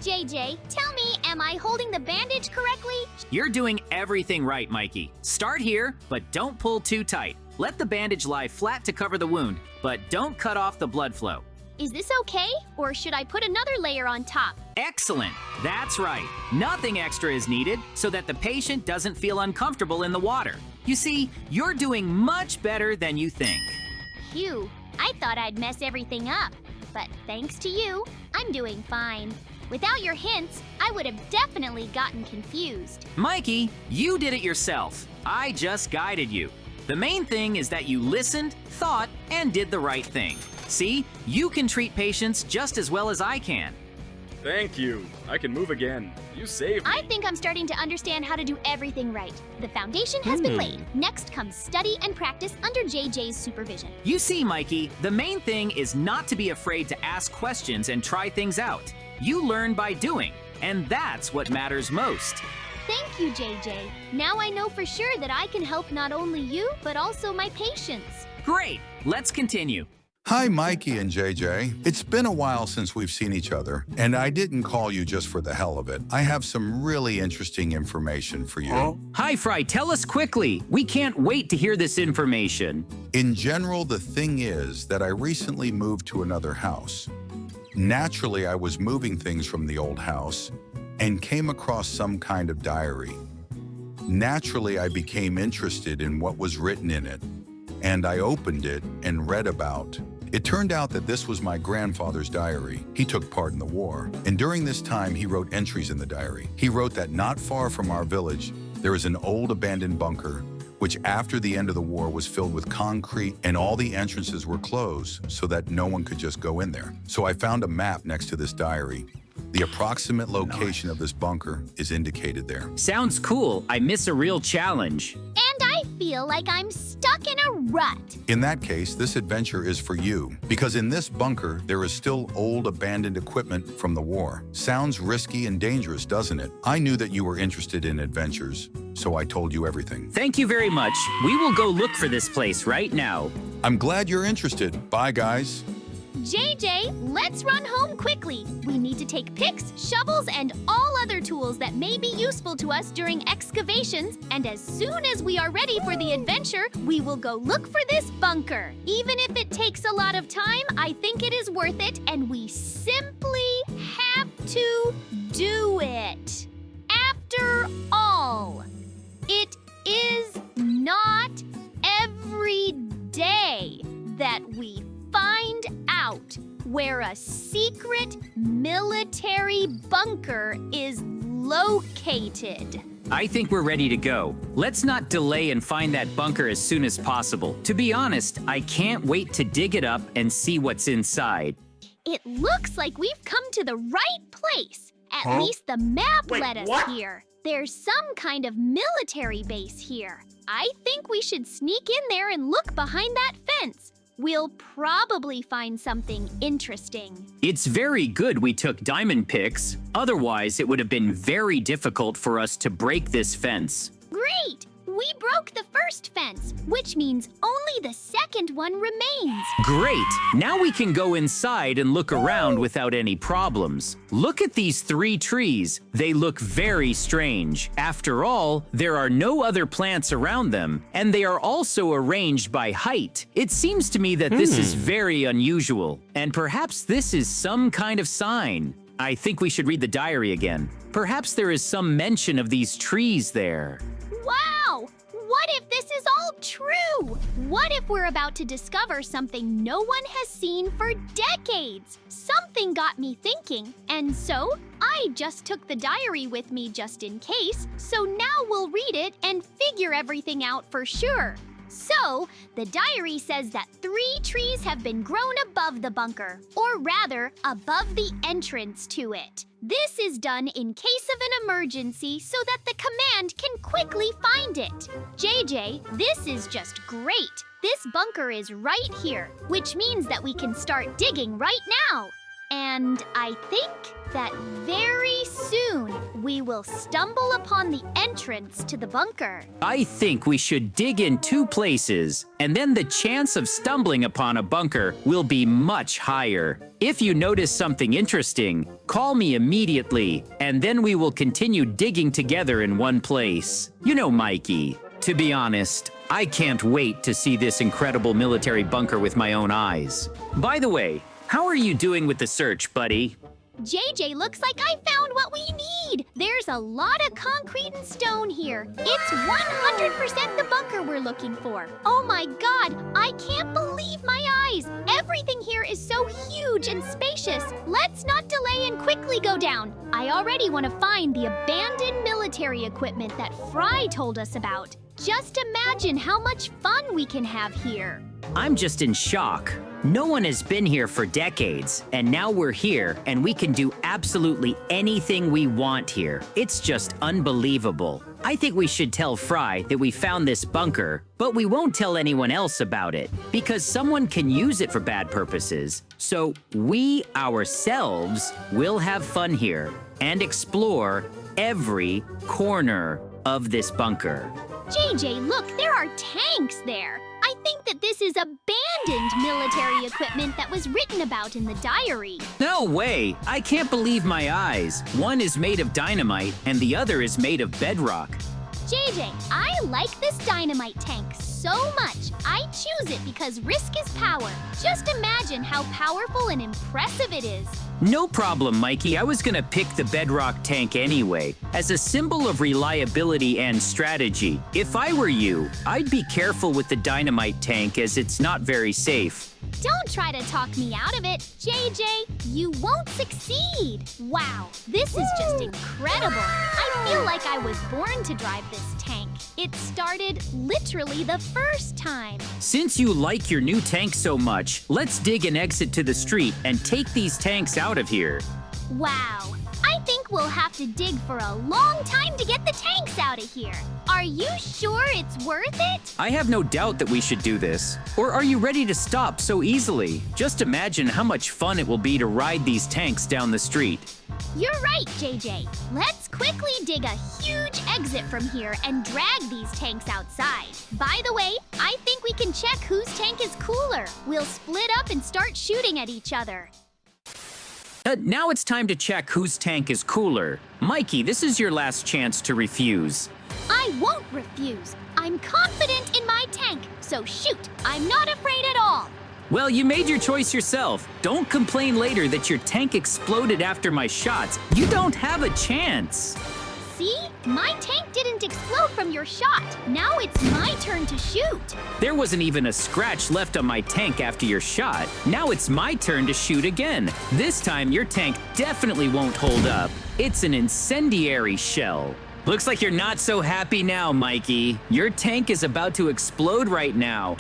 S5: JJ, tell me, am I holding the bandage correctly?
S4: You're doing everything right, Mikey. Start here, but don't pull too tight. Let the bandage lie flat to cover the wound, but don't cut off the blood flow.
S5: Is this okay? Or should I put another layer on top?
S4: Excellent. That's right. Nothing extra is needed so that the patient doesn't feel uncomfortable in the water. You see, you're doing much better than you think.
S5: Phew, I thought I'd mess everything up. But thanks to you, I'm doing fine. Without your hints, I would have definitely gotten confused.
S4: Mikey, you did it yourself. I just guided you. The main thing is that you listened, thought, and did the right thing. See, you can treat patients just as well as I can.
S11: Thank you. I can move again. You saved me.
S5: I think I'm starting to understand how to do everything right. The foundation has been laid. Next comes study and practice under JJ's supervision.
S4: You see, Mikey, the main thing is not to be afraid to ask questions and try things out. You learn by doing, and that's what matters most.
S5: Thank you, JJ. Now I know for sure that I can help not only you, but also my patients.
S4: Great. Let's continue.
S13: Hi, Mikey and JJ. It's been a while since we've seen each other, and I didn't call you just for the hell of it. I have some really interesting information for you.
S1: Hi, Fry. Tell us quickly. We can't wait to hear this information.
S13: In general, the thing is that I recently moved to another house. Naturally, I was moving things from the old house and came across some kind of diary. Naturally, I became interested in what was written in it, and I opened it and read about. It turned out that this was my grandfather's diary. He took part in the war, and during this time, he wrote entries in the diary. He wrote that not far from our village, there is an old abandoned bunker, which after the end of the war was filled with concrete and all the entrances were closed so that no one could just go in there. So I found a map next to this diary. The approximate location of this bunker is indicated there.
S1: Sounds cool. I miss a real challenge.
S5: And I feel like I'm stuck in a rut.
S13: In that case, this adventure is for you, because in this bunker, there is still old abandoned equipment from the war. Sounds risky and dangerous, doesn't it? I knew that you were interested in adventures, so I told you everything.
S1: Thank you very much. We will go look for this place right now.
S13: I'm glad you're interested. Bye, guys.
S5: JJ, let's run home quickly. We need to take picks, shovels, and all other tools that may be useful to us during excavations, and as soon as we are ready for the adventure, we will go look for this bunker. Even if it takes a lot of time, I think it is worth it, and we simply have to do it. After all, it is not we find out where a secret military bunker is located.
S4: I think we're ready to go. Let's not delay and find that bunker as soon as possible. To be honest, I can't wait to dig it up and see what's inside.
S5: It looks like we've come to the right place. At least the map led us here. There's some kind of military base here. I think we should sneak in there and look behind that fence. We'll probably find something interesting.
S4: It's very good we took diamond picks. Otherwise, it would have been very difficult for us to break this fence.
S5: Great! We broke the first fence, which means only the second one remains.
S4: Great! Now we can go inside and look around without any problems. Look at these 3 trees. They look very strange. After all, there are no other plants around them, and they are also arranged by height. It seems to me that this is very unusual, and perhaps this is some kind of sign. I think we should read the diary again. Perhaps there is some mention of these trees there.
S5: Wow! What if this is all true? What if we're about to discover something no one has seen for decades? Something got me thinking, and so I just took the diary with me just in case, so now we'll read it and figure everything out for sure. So, the diary says that 3 trees have been grown above the bunker, or rather, above the entrance to it. This is done in case of an emergency so that the command can quickly find it. JJ, this is just great. This bunker is right here, which means that we can start digging right now. And I think that very soon we will stumble upon the entrance to the bunker.
S4: I think we should dig in 2 places, and then the chance of stumbling upon a bunker will be much higher. If you notice something interesting, call me immediately, and then we will continue digging together in one place. You know, Mikey, to be honest, I can't wait to see this incredible military bunker with my own eyes. By the way, how are you doing with the search, buddy?
S5: JJ, looks like I found what we need. There's a lot of concrete and stone here. It's 100% the bunker we're looking for. Oh my God, I can't believe my eyes. Everything here is so huge and spacious. Let's not delay and quickly go down. I already want to find the abandoned military equipment that Fry told us about. Just imagine how much fun we can have here.
S4: I'm just in shock. No one has been here for decades, and now we're here, and we can do absolutely anything we want here. It's just unbelievable. I think we should tell Fry that we found this bunker, but we won't tell anyone else about it, because someone can use it for bad purposes. So we ourselves will have fun here and explore every corner of this bunker.
S5: JJ, look, there are tanks there. I think that this is abandoned military equipment that was written about in the diary.
S4: No way! I can't believe my eyes. One is made of dynamite and the other is made of bedrock.
S5: JJ, I like this dynamite tank so much. I choose it because risk is power. Just imagine how powerful and impressive it is.
S4: No problem, Mikey. I was gonna pick the bedrock tank anyway, as a symbol of reliability and strategy. If I were you, I'd be careful with the dynamite tank as it's not very safe.
S5: Don't try to talk me out of it, JJ. You won't succeed. Wow, this is just incredible. I feel like I was born to drive this tank. It started literally the first time.
S4: Since you like your new tank so much, let's dig an exit to the street and take these tanks out of here.
S5: Wow. I think we'll have to dig for a long time to get the tanks out of here. Are you sure it's worth it?
S4: I have no doubt that we should do this. Or are you ready to stop so easily? Just imagine how much fun it will be to ride these tanks down the street.
S5: You're right, JJ. Let's quickly dig a huge exit from here and drag these tanks outside. By the way, I think we can check whose tank is cooler. We'll split up and start shooting at each other.
S4: Now it's time to check whose tank is cooler. Mikey, this is your last chance to refuse.
S5: I won't refuse. I'm confident in my tank, so shoot. I'm not afraid at all.
S4: Well, you made your choice yourself. Don't complain later that your tank exploded after my shots. You don't have a chance.
S5: See? My tank didn't explode from your shot. Now it's my turn to shoot.
S1: There wasn't even a scratch left on my tank after your shot. Now it's my turn to shoot again. This time your tank definitely won't hold up. It's an incendiary shell. Looks like you're not so happy now, Mikey. Your tank is about to explode right now.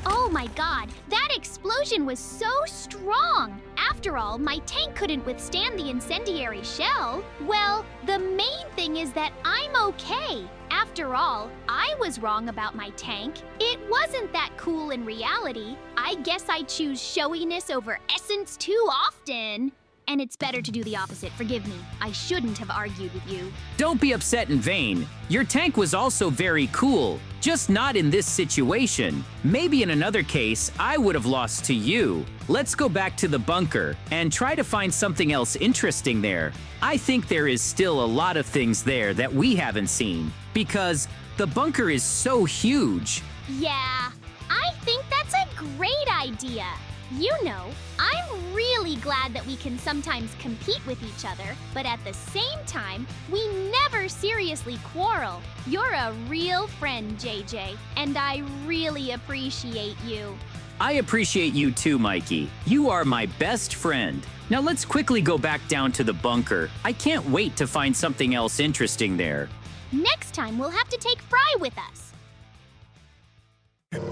S5: Oh my god, that explosion was so strong! After all, my tank couldn't withstand the incendiary shell. Well, the main thing is that I'm okay. After all, I was wrong about my tank. It wasn't that cool in reality. I guess I choose showiness over essence too often. And it's better to do the opposite, forgive me. I shouldn't have argued with you.
S1: Don't be upset in vain. Your tank was also very cool, just not in this situation. Maybe in another case, I would have lost to you. Let's go back to the bunker and try to find something else interesting there. I think there is still a lot of things there that we haven't seen, because the bunker is so huge.
S5: Yeah, I think that's a great idea. You know, I'm really glad that we can sometimes compete with each other, but at the same time, we never seriously quarrel. You're a real friend, JJ, and I really appreciate you.
S1: I appreciate you too, Mikey. You are my best friend. Now let's quickly go back down to the bunker. I can't wait to find something else interesting there.
S5: Next time, we'll have to take Fry with us.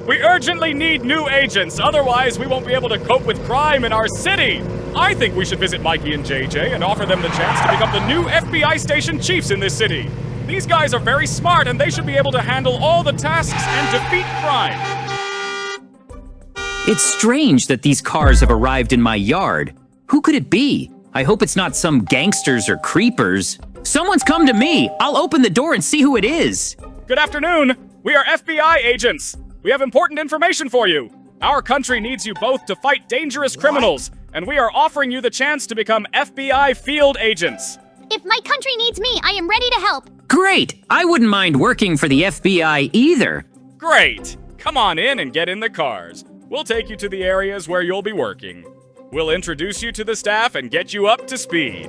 S11: We urgently need new agents, otherwise we won't be able to cope with crime in our city. I think we should visit Mikey and JJ and offer them the chance to become the new FBI station chiefs in this city. These guys are very smart and they should be able to handle all the tasks and defeat crime.
S1: It's strange that these cars have arrived in my yard. Who could it be? I hope it's not some gangsters or creepers. Someone's come to me. I'll open the door and see who it is.
S11: Good afternoon. We are FBI agents. We have important information for you. Our country needs you both to fight dangerous criminals, and we are offering you the chance to become FBI field agents.
S5: If my country needs me, I am ready to help.
S1: Great! I wouldn't mind working for the FBI either.
S11: Great! Come on in and get in the cars. We'll take you to the areas where you'll be working. We'll introduce you to the staff and get you up to speed.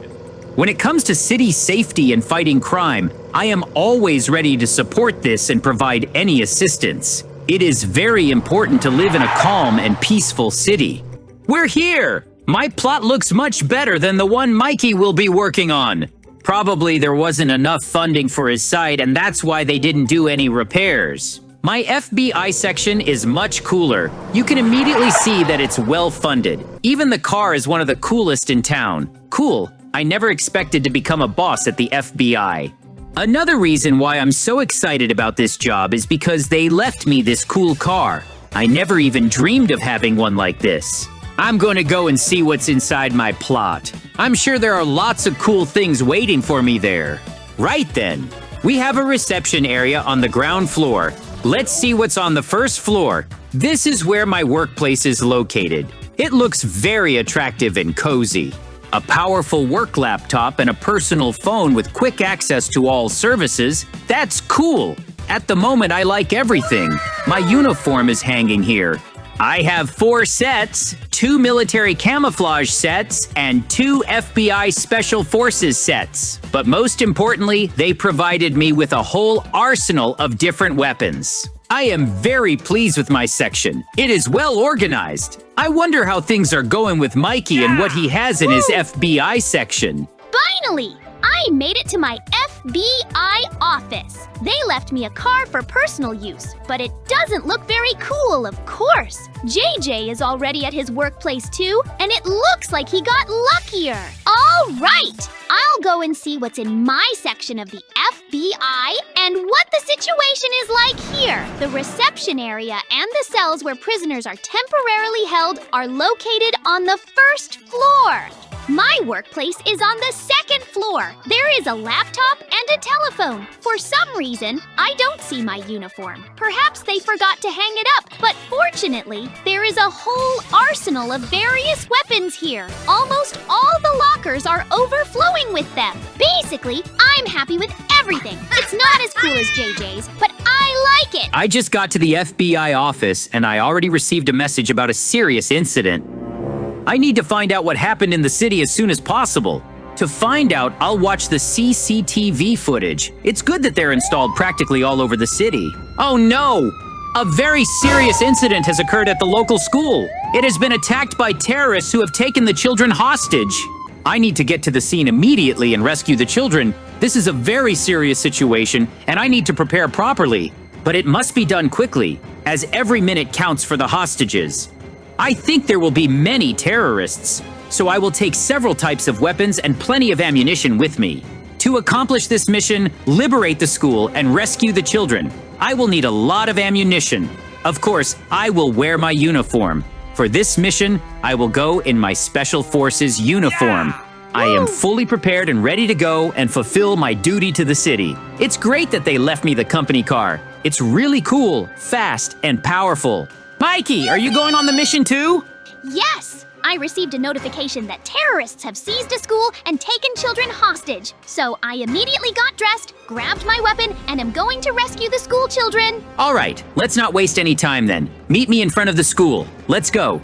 S1: When it comes to city safety and fighting crime, I am always ready to support this and provide any assistance. It is very important to live in a calm and peaceful city. We're here! My plot looks much better than the one Mikey will be working on. Probably there wasn't enough funding for his site and that's why they didn't do any repairs. My FBI section is much cooler. You can immediately see that it's well funded. Even the car is one of the coolest in town. Cool. I never expected to become a boss at the FBI. Another reason why I'm so excited about this job is because they left me this cool car. I never even dreamed of having one like this. I'm going to go and see what's inside my plot. I'm sure there are lots of cool things waiting for me there. Right then, we have a reception area on the ground floor. Let's see what's on the first floor. This is where my workplace is located. It looks very attractive and cozy. A powerful work laptop and a personal phone with quick access to all services. That's cool. At the moment, I like everything. My uniform is hanging here. I have 4 sets, 2 military camouflage sets, and 2 FBI Special Forces sets. But most importantly, they provided me with a whole arsenal of different weapons. I am very pleased with my section. It is well organized. I wonder how things are going with Mikey and what he has in his FBI section.
S5: Finally! I made it to my FBI office. They left me a car for personal use, but it doesn't look very cool, of course. JJ is already at his workplace too, and it looks like he got luckier. All right, I'll go and see what's in my section of the FBI and what the situation is like here. The reception area and the cells where prisoners are temporarily held are located on the first floor. My workplace is on the second floor. There is a laptop and a telephone. For some reason, I don't see my uniform. Perhaps they forgot to hang it up, but fortunately, there is a whole arsenal of various weapons here. Almost all the lockers are overflowing with them. Basically, I'm happy with everything. It's not as cool as JJ's, but I like it.
S1: I just got to the FBI office and I already received a message about a serious incident. I need to find out what happened in the city as soon as possible. To find out, I'll watch the CCTV footage. It's good that they're installed practically all over the city. Oh no! A very serious incident has occurred at the local school. It has been attacked by terrorists who have taken the children hostage. I need to get to the scene immediately and rescue the children. This is a very serious situation, and I need to prepare properly. But it must be done quickly, as every minute counts for the hostages. I think there will be many terrorists, so I will take several types of weapons and plenty of ammunition with me. To accomplish this mission, liberate the school and rescue the children. I will need a lot of ammunition. Of course, I will wear my uniform. For this mission, I will go in my Special Forces uniform. I am fully prepared and ready to go and fulfill my duty to the city. It's great that they left me the company car. It's really cool, fast, and powerful. Mikey, are you going on the mission too?
S5: Yes! I received a notification that terrorists have seized a school and taken children hostage. So I immediately got dressed, grabbed my weapon, and am going to rescue the school children.
S1: All right, let's not waste any time then. Meet me in front of the school. Let's go.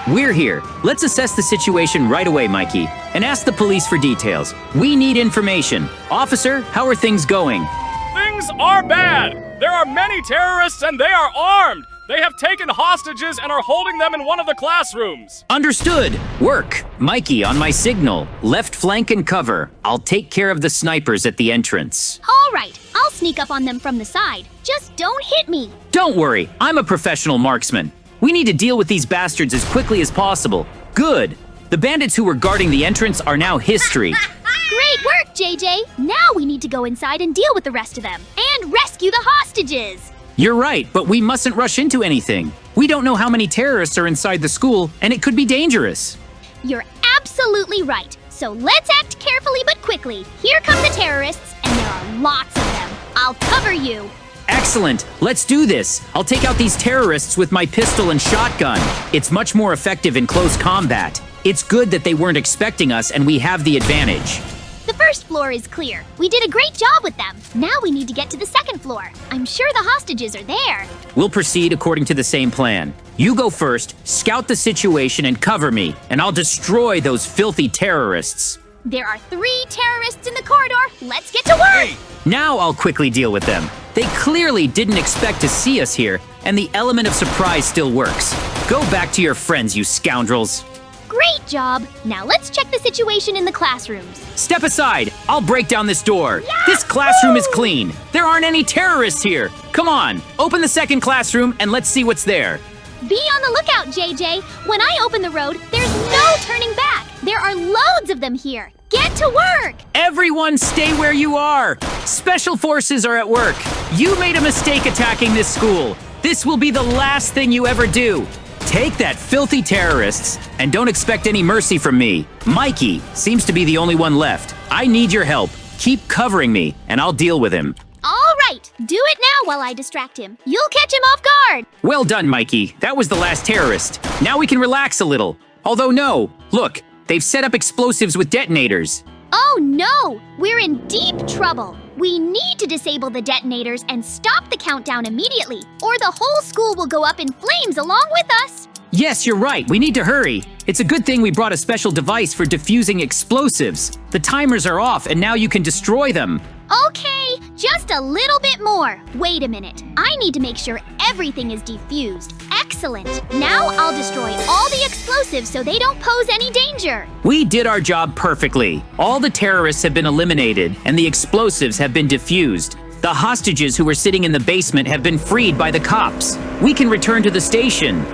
S1: We're here. Let's assess the situation right away, Mikey, and ask the police for details. We need information. Officer, how are things going?
S11: Things are bad! There are many terrorists and they are armed! They have taken hostages and are holding them in one of the classrooms.
S1: Understood. Work. Mikey, on my signal. Left flank and cover. I'll take care of the snipers at the entrance.
S5: All right, I'll sneak up on them from the side. Just don't hit me.
S1: Don't worry, I'm a professional marksman. We need to deal with these bastards as quickly as possible. Good. The bandits who were guarding the entrance are now history.
S5: Great work, JJ. Now we need to go inside and deal with the rest of them. And rescue the hostages.
S1: You're right, but we mustn't rush into anything. We don't know how many terrorists are inside the school, and it could be dangerous.
S5: You're absolutely right. So let's act carefully but quickly. Here come the terrorists, and there are lots of them. I'll cover you.
S1: Excellent. Let's do this. I'll take out these terrorists with my pistol and shotgun. It's much more effective in close combat. It's good that they weren't expecting us and we have the advantage.
S5: The first floor is clear. We did a great job with them. Now we need to get to the second floor. I'm sure the hostages are there.
S1: We'll proceed according to the same plan. You go first, scout the situation and cover me, and I'll destroy those filthy terrorists.
S5: There are 3 terrorists in the corridor. Let's get to work!
S1: Now I'll quickly deal with them. They clearly didn't expect to see us here, and the element of surprise still works. Go back to your friends, you scoundrels.
S5: Great job. Now let's check the situation in the classrooms.
S1: Step aside. I'll break down this door. This classroom is clean. There aren't any terrorists here. Come on, open the second classroom and let's see what's there.
S5: Be on the lookout, JJ. When I open the road, there's no turning back. There are loads of them here. Get to work!
S1: Everyone stay where you are. Special forces are at work. You made a mistake attacking this school. This will be the last thing you ever do. Take that, filthy terrorists, and don't expect any mercy from me. Mikey seems to be the only one left. I need your help. Keep covering me, and I'll deal with him.
S5: All right, do it now while I distract him. You'll catch him off guard.
S1: Well done, Mikey. That was the last terrorist. Now we can relax a little. Although no, look, they've set up explosives with detonators.
S5: Oh no, we're in deep trouble. We need to disable the detonators and stop the countdown immediately, or the whole school will go up in flames along with us.
S1: Yes, you're right. We need to hurry. It's a good thing we brought a special device for diffusing explosives. The timers are off and now you can destroy them.
S5: Okay, just a little bit more. Wait a minute. I need to make sure everything is defused. Excellent. Now I'll destroy all the explosives so they don't pose any danger.
S1: We did our job perfectly. All the terrorists have been eliminated and the explosives have been diffused. The hostages who were sitting in the basement have been freed by the cops. We can return to the station.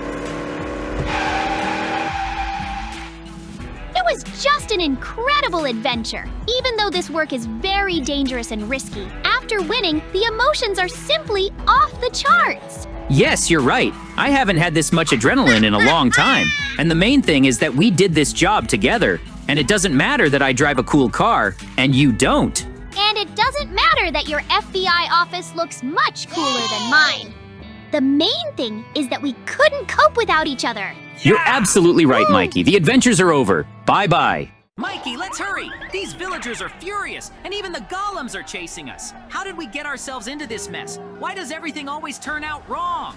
S5: It was just an incredible adventure. Even though this work is very dangerous and risky, after winning, the emotions are simply off the charts.
S1: Yes, you're right. I haven't had this much adrenaline in a long time. And the main thing is that we did this job together. And it doesn't matter that I drive a cool car and you don't.
S5: And it doesn't matter that your FBI office looks much cooler than mine. The main thing is that we couldn't cope without each other.
S1: You're absolutely right, Mikey. The adventures are over. Bye-bye.
S4: Mikey, let's hurry! These villagers are furious, and even the golems are chasing us. How did we get ourselves into this mess? Why does everything always turn out wrong?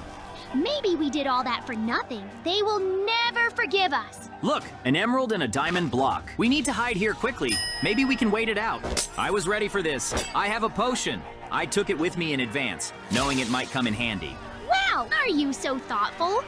S5: Maybe we did all that for nothing. They will never forgive us.
S4: Look, an emerald and a diamond block. We need to hide here quickly. Maybe we can wait it out. I was ready for this. I have a potion. I took it with me in advance, knowing it might come in handy.
S5: Wow, are you so thoughtful?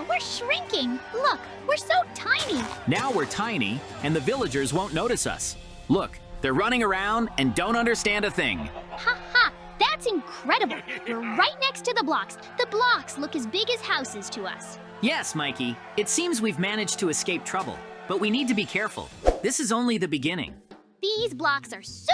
S5: We're shrinking. Look, we're so tiny.
S4: Now we're tiny, and the villagers won't notice us. Look, they're running around and don't understand a thing.
S5: Ha ha, that's incredible. We're right next to the blocks. The blocks look as big as houses to us.
S4: Yes, Mikey, it seems we've managed to escape trouble, but we need to be careful. This is only the beginning.
S5: These blocks are so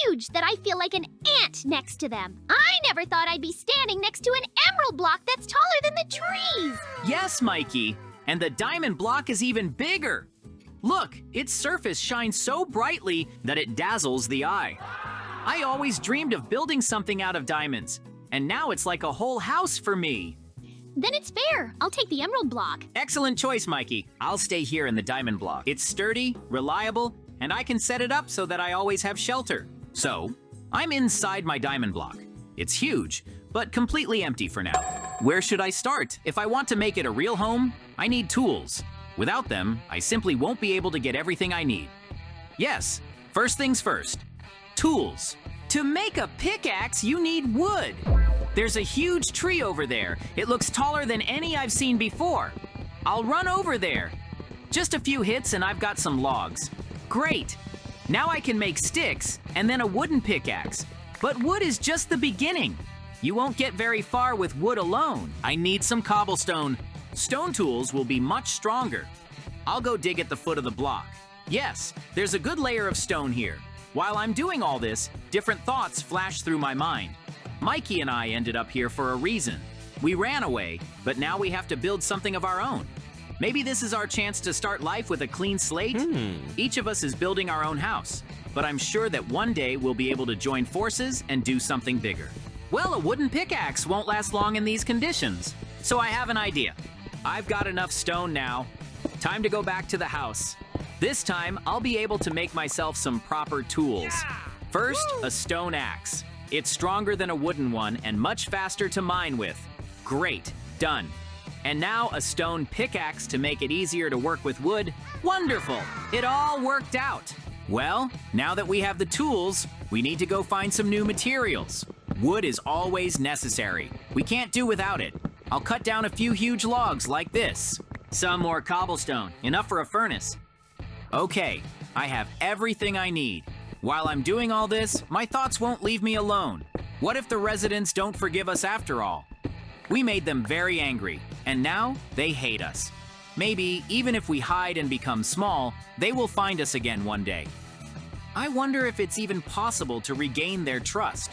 S5: huge that I feel like an ant next to them. I never thought I'd be standing next to an emerald block that's taller than the trees.
S4: Yes, Mikey, and the diamond block is even bigger. Look, its surface shines so brightly that it dazzles the eye. I always dreamed of building something out of diamonds, and now it's like a whole house for me.
S5: Then it's fair. I'll take the emerald block.
S4: Excellent choice, Mikey. I'll stay here in the diamond block. It's sturdy, reliable, and I can set it up so that I always have shelter. So, I'm inside my diamond block. It's huge, but completely empty for now. Where should I start? If I want to make it a real home, I need tools. Without them, I simply won't be able to get everything I need. Yes, first things first. Tools. To make a pickaxe, you need wood. There's a huge tree over there. It looks taller than any I've seen before. I'll run over there. Just a few hits and I've got some logs. Great! Now I can make sticks and then a wooden pickaxe. But wood is just the beginning. You won't get very far with wood alone. I need some cobblestone. Stone tools will be much stronger. I'll go dig at the foot of the block. Yes, there's a good layer of stone here. While I'm doing all this, different thoughts flash through my mind. Mikey and I ended up here for a reason. We ran away, but now we have to build something of our own. Maybe this is our chance to start life with a clean slate? Each of us is building our own house, but I'm sure that one day we'll be able to join forces and do something bigger. Well, a wooden pickaxe won't last long in these conditions, so I have an idea. I've got enough stone now. Time to go back to the house. This time, I'll be able to make myself some proper tools. First, a stone axe. It's stronger than a wooden one and much faster to mine with. Great, done. And now a stone pickaxe to make it easier to work with wood. Wonderful, it all worked out. Well, now that we have the tools, we need to go find some new materials. Wood is always necessary. We can't do without it. I'll cut down a few huge logs like this. Some more cobblestone, enough for a furnace. Okay, I have everything I need. While I'm doing all this, my thoughts won't leave me alone. What if the residents don't forgive us after all? We made them very angry, and now they hate us. Maybe, even if we hide and become small, they will find us again one day. I wonder if it's even possible to regain their trust.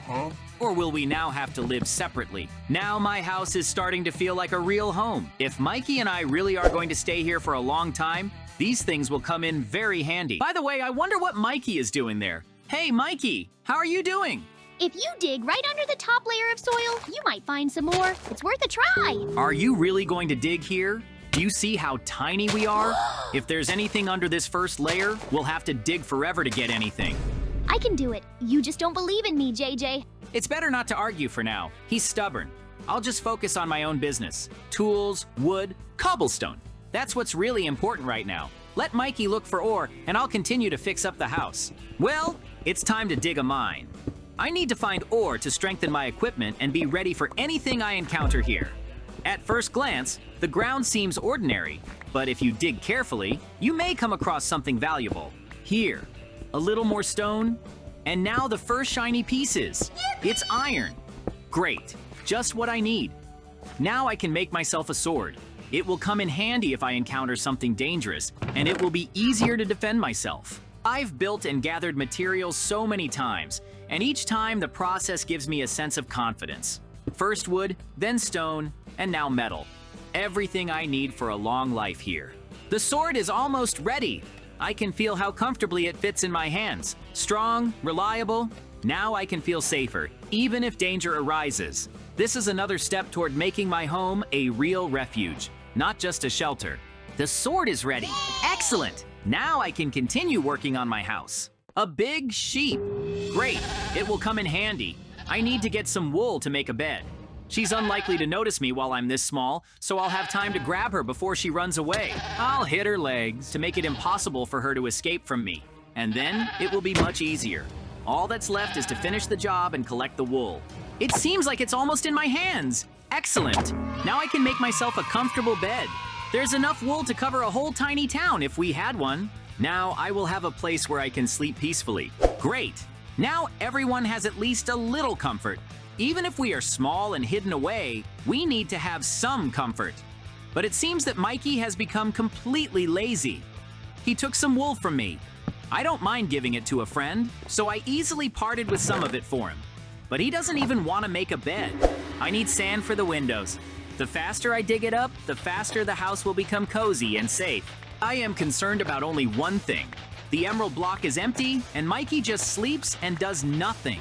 S4: Or will we now have to live separately? Now my house is starting to feel like a real home. If Mikey and I really are going to stay here for a long time, these things will come in very handy. By the way, I wonder what Mikey is doing there. Hey, Mikey, how are you doing?
S5: If you dig right under the top layer of soil, you might find some more. It's worth a try.
S4: Are you really going to dig here? Do you see how tiny we are? If there's anything under this first layer, we'll have to dig forever to get anything.
S5: I can do it. You just don't believe in me, JJ.
S4: It's better not to argue for now. He's stubborn. I'll just focus on my own business. Tools, wood, cobblestone. That's what's really important right now. Let Mikey look for ore, and I'll continue to fix up the house. Well, it's time to dig a mine. I need to find ore to strengthen my equipment and be ready for anything I encounter here. At first glance, the ground seems ordinary, but if you dig carefully, you may come across something valuable. Here, a little more stone, and now the first shiny pieces. It's iron. Great, just what I need. Now I can make myself a sword. It will come in handy if I encounter something dangerous, and it will be easier to defend myself. I've built and gathered materials so many times, and each time the process gives me a sense of confidence. First wood, then stone, and now metal. Everything I need for a long life here. The sword is almost ready. I can feel how comfortably it fits in my hands. Strong, reliable. Now I can feel safer, even if danger arises. This is another step toward making my home a real refuge, not just a shelter. The sword is ready. Excellent. Now I can continue working on my house. A big sheep. Great, it will come in handy. I need to get some wool to make a bed. She's unlikely to notice me while I'm this small, so I'll have time to grab her before she runs away. I'll hit her legs to make it impossible for her to escape from me. And then it will be much easier. All that's left is to finish the job and collect the wool. It seems like it's almost in my hands. Excellent. Now I can make myself a comfortable bed. There's enough wool to cover a whole tiny town if we had one. Now I will have a place where I can sleep peacefully. Great. Now everyone has at least a little comfort. Even if we are small and hidden away, we need to have some comfort. But it seems that Mikey has become completely lazy. He took some wool from me. I don't mind giving it to a friend, so I easily parted with some of it for him. But he doesn't even want to make a bed. I need sand for the windows. The faster I dig it up, the faster the house will become cozy and safe. I am concerned about only one thing. The emerald block is empty, and Mikey just sleeps and does nothing.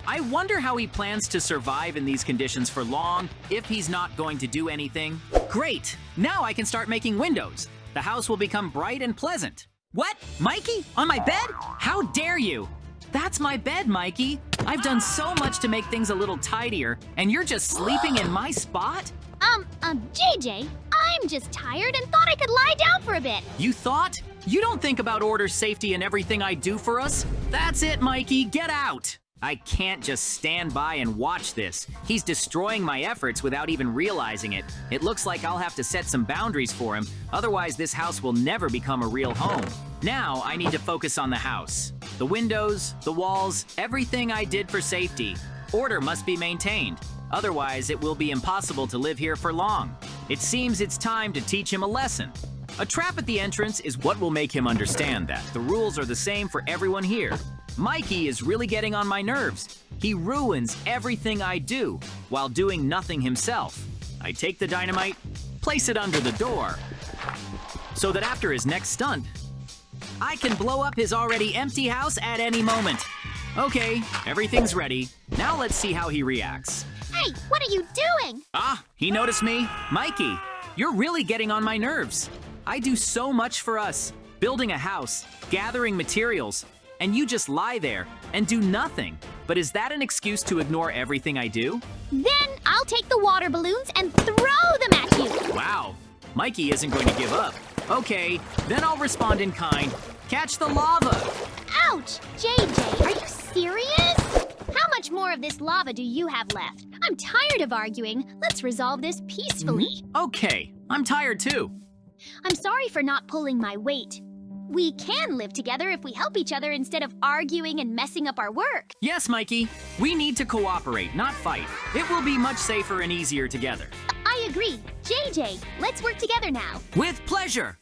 S4: I wonder how he plans to survive in these conditions for long if he's not going to do anything. Great! Now I can start making windows. The house will become bright and pleasant. What? Mikey? On my bed? How dare you? That's my bed, Mikey. I've done so much to make things a little tidier, and you're just sleeping in my spot?
S5: JJ, I'm just tired and thought I could lie down for a bit.
S4: You thought? You don't think about order, safety, and everything I do for us? That's it, Mikey. Get out! I can't just stand by and watch this. He's destroying my efforts without even realizing it. It looks like I'll have to set some boundaries for him, otherwise this house will never become a real home. Now I need to focus on the house. The windows, the walls, everything I did for safety. Order must be maintained, otherwise it will be impossible to live here for long. It seems it's time to teach him a lesson. A trap at the entrance is what will make him understand that the rules are the same for everyone here. Mikey is really getting on my nerves. He ruins everything I do while doing nothing himself. I take the dynamite, place it under the door, so that after his next stunt, I can blow up his already empty house at any moment. Okay, everything's ready. Now let's see how he reacts.
S5: Hey, what are you doing?
S4: Ah, he noticed me. Mikey, you're really getting on my nerves. I do so much for us, building a house, gathering materials, and you just lie there and do nothing. But is that an excuse to ignore everything I do?
S5: Then I'll take the water balloons and throw them at you.
S4: Wow, Mikey isn't going to give up. Okay, then I'll respond in kind. Catch the lava.
S5: Ouch! JJ, are you serious? How much more of this lava do you have left? I'm tired of arguing. Let's resolve this peacefully.
S4: Okay, I'm tired too.
S5: I'm sorry for not pulling my weight. We can live together if we help each other instead of arguing and messing up our work.
S4: Yes, Mikey. We need to cooperate, not fight. It will be much safer and easier together.
S5: I agree. JJ, let's work together now.
S4: With pleasure.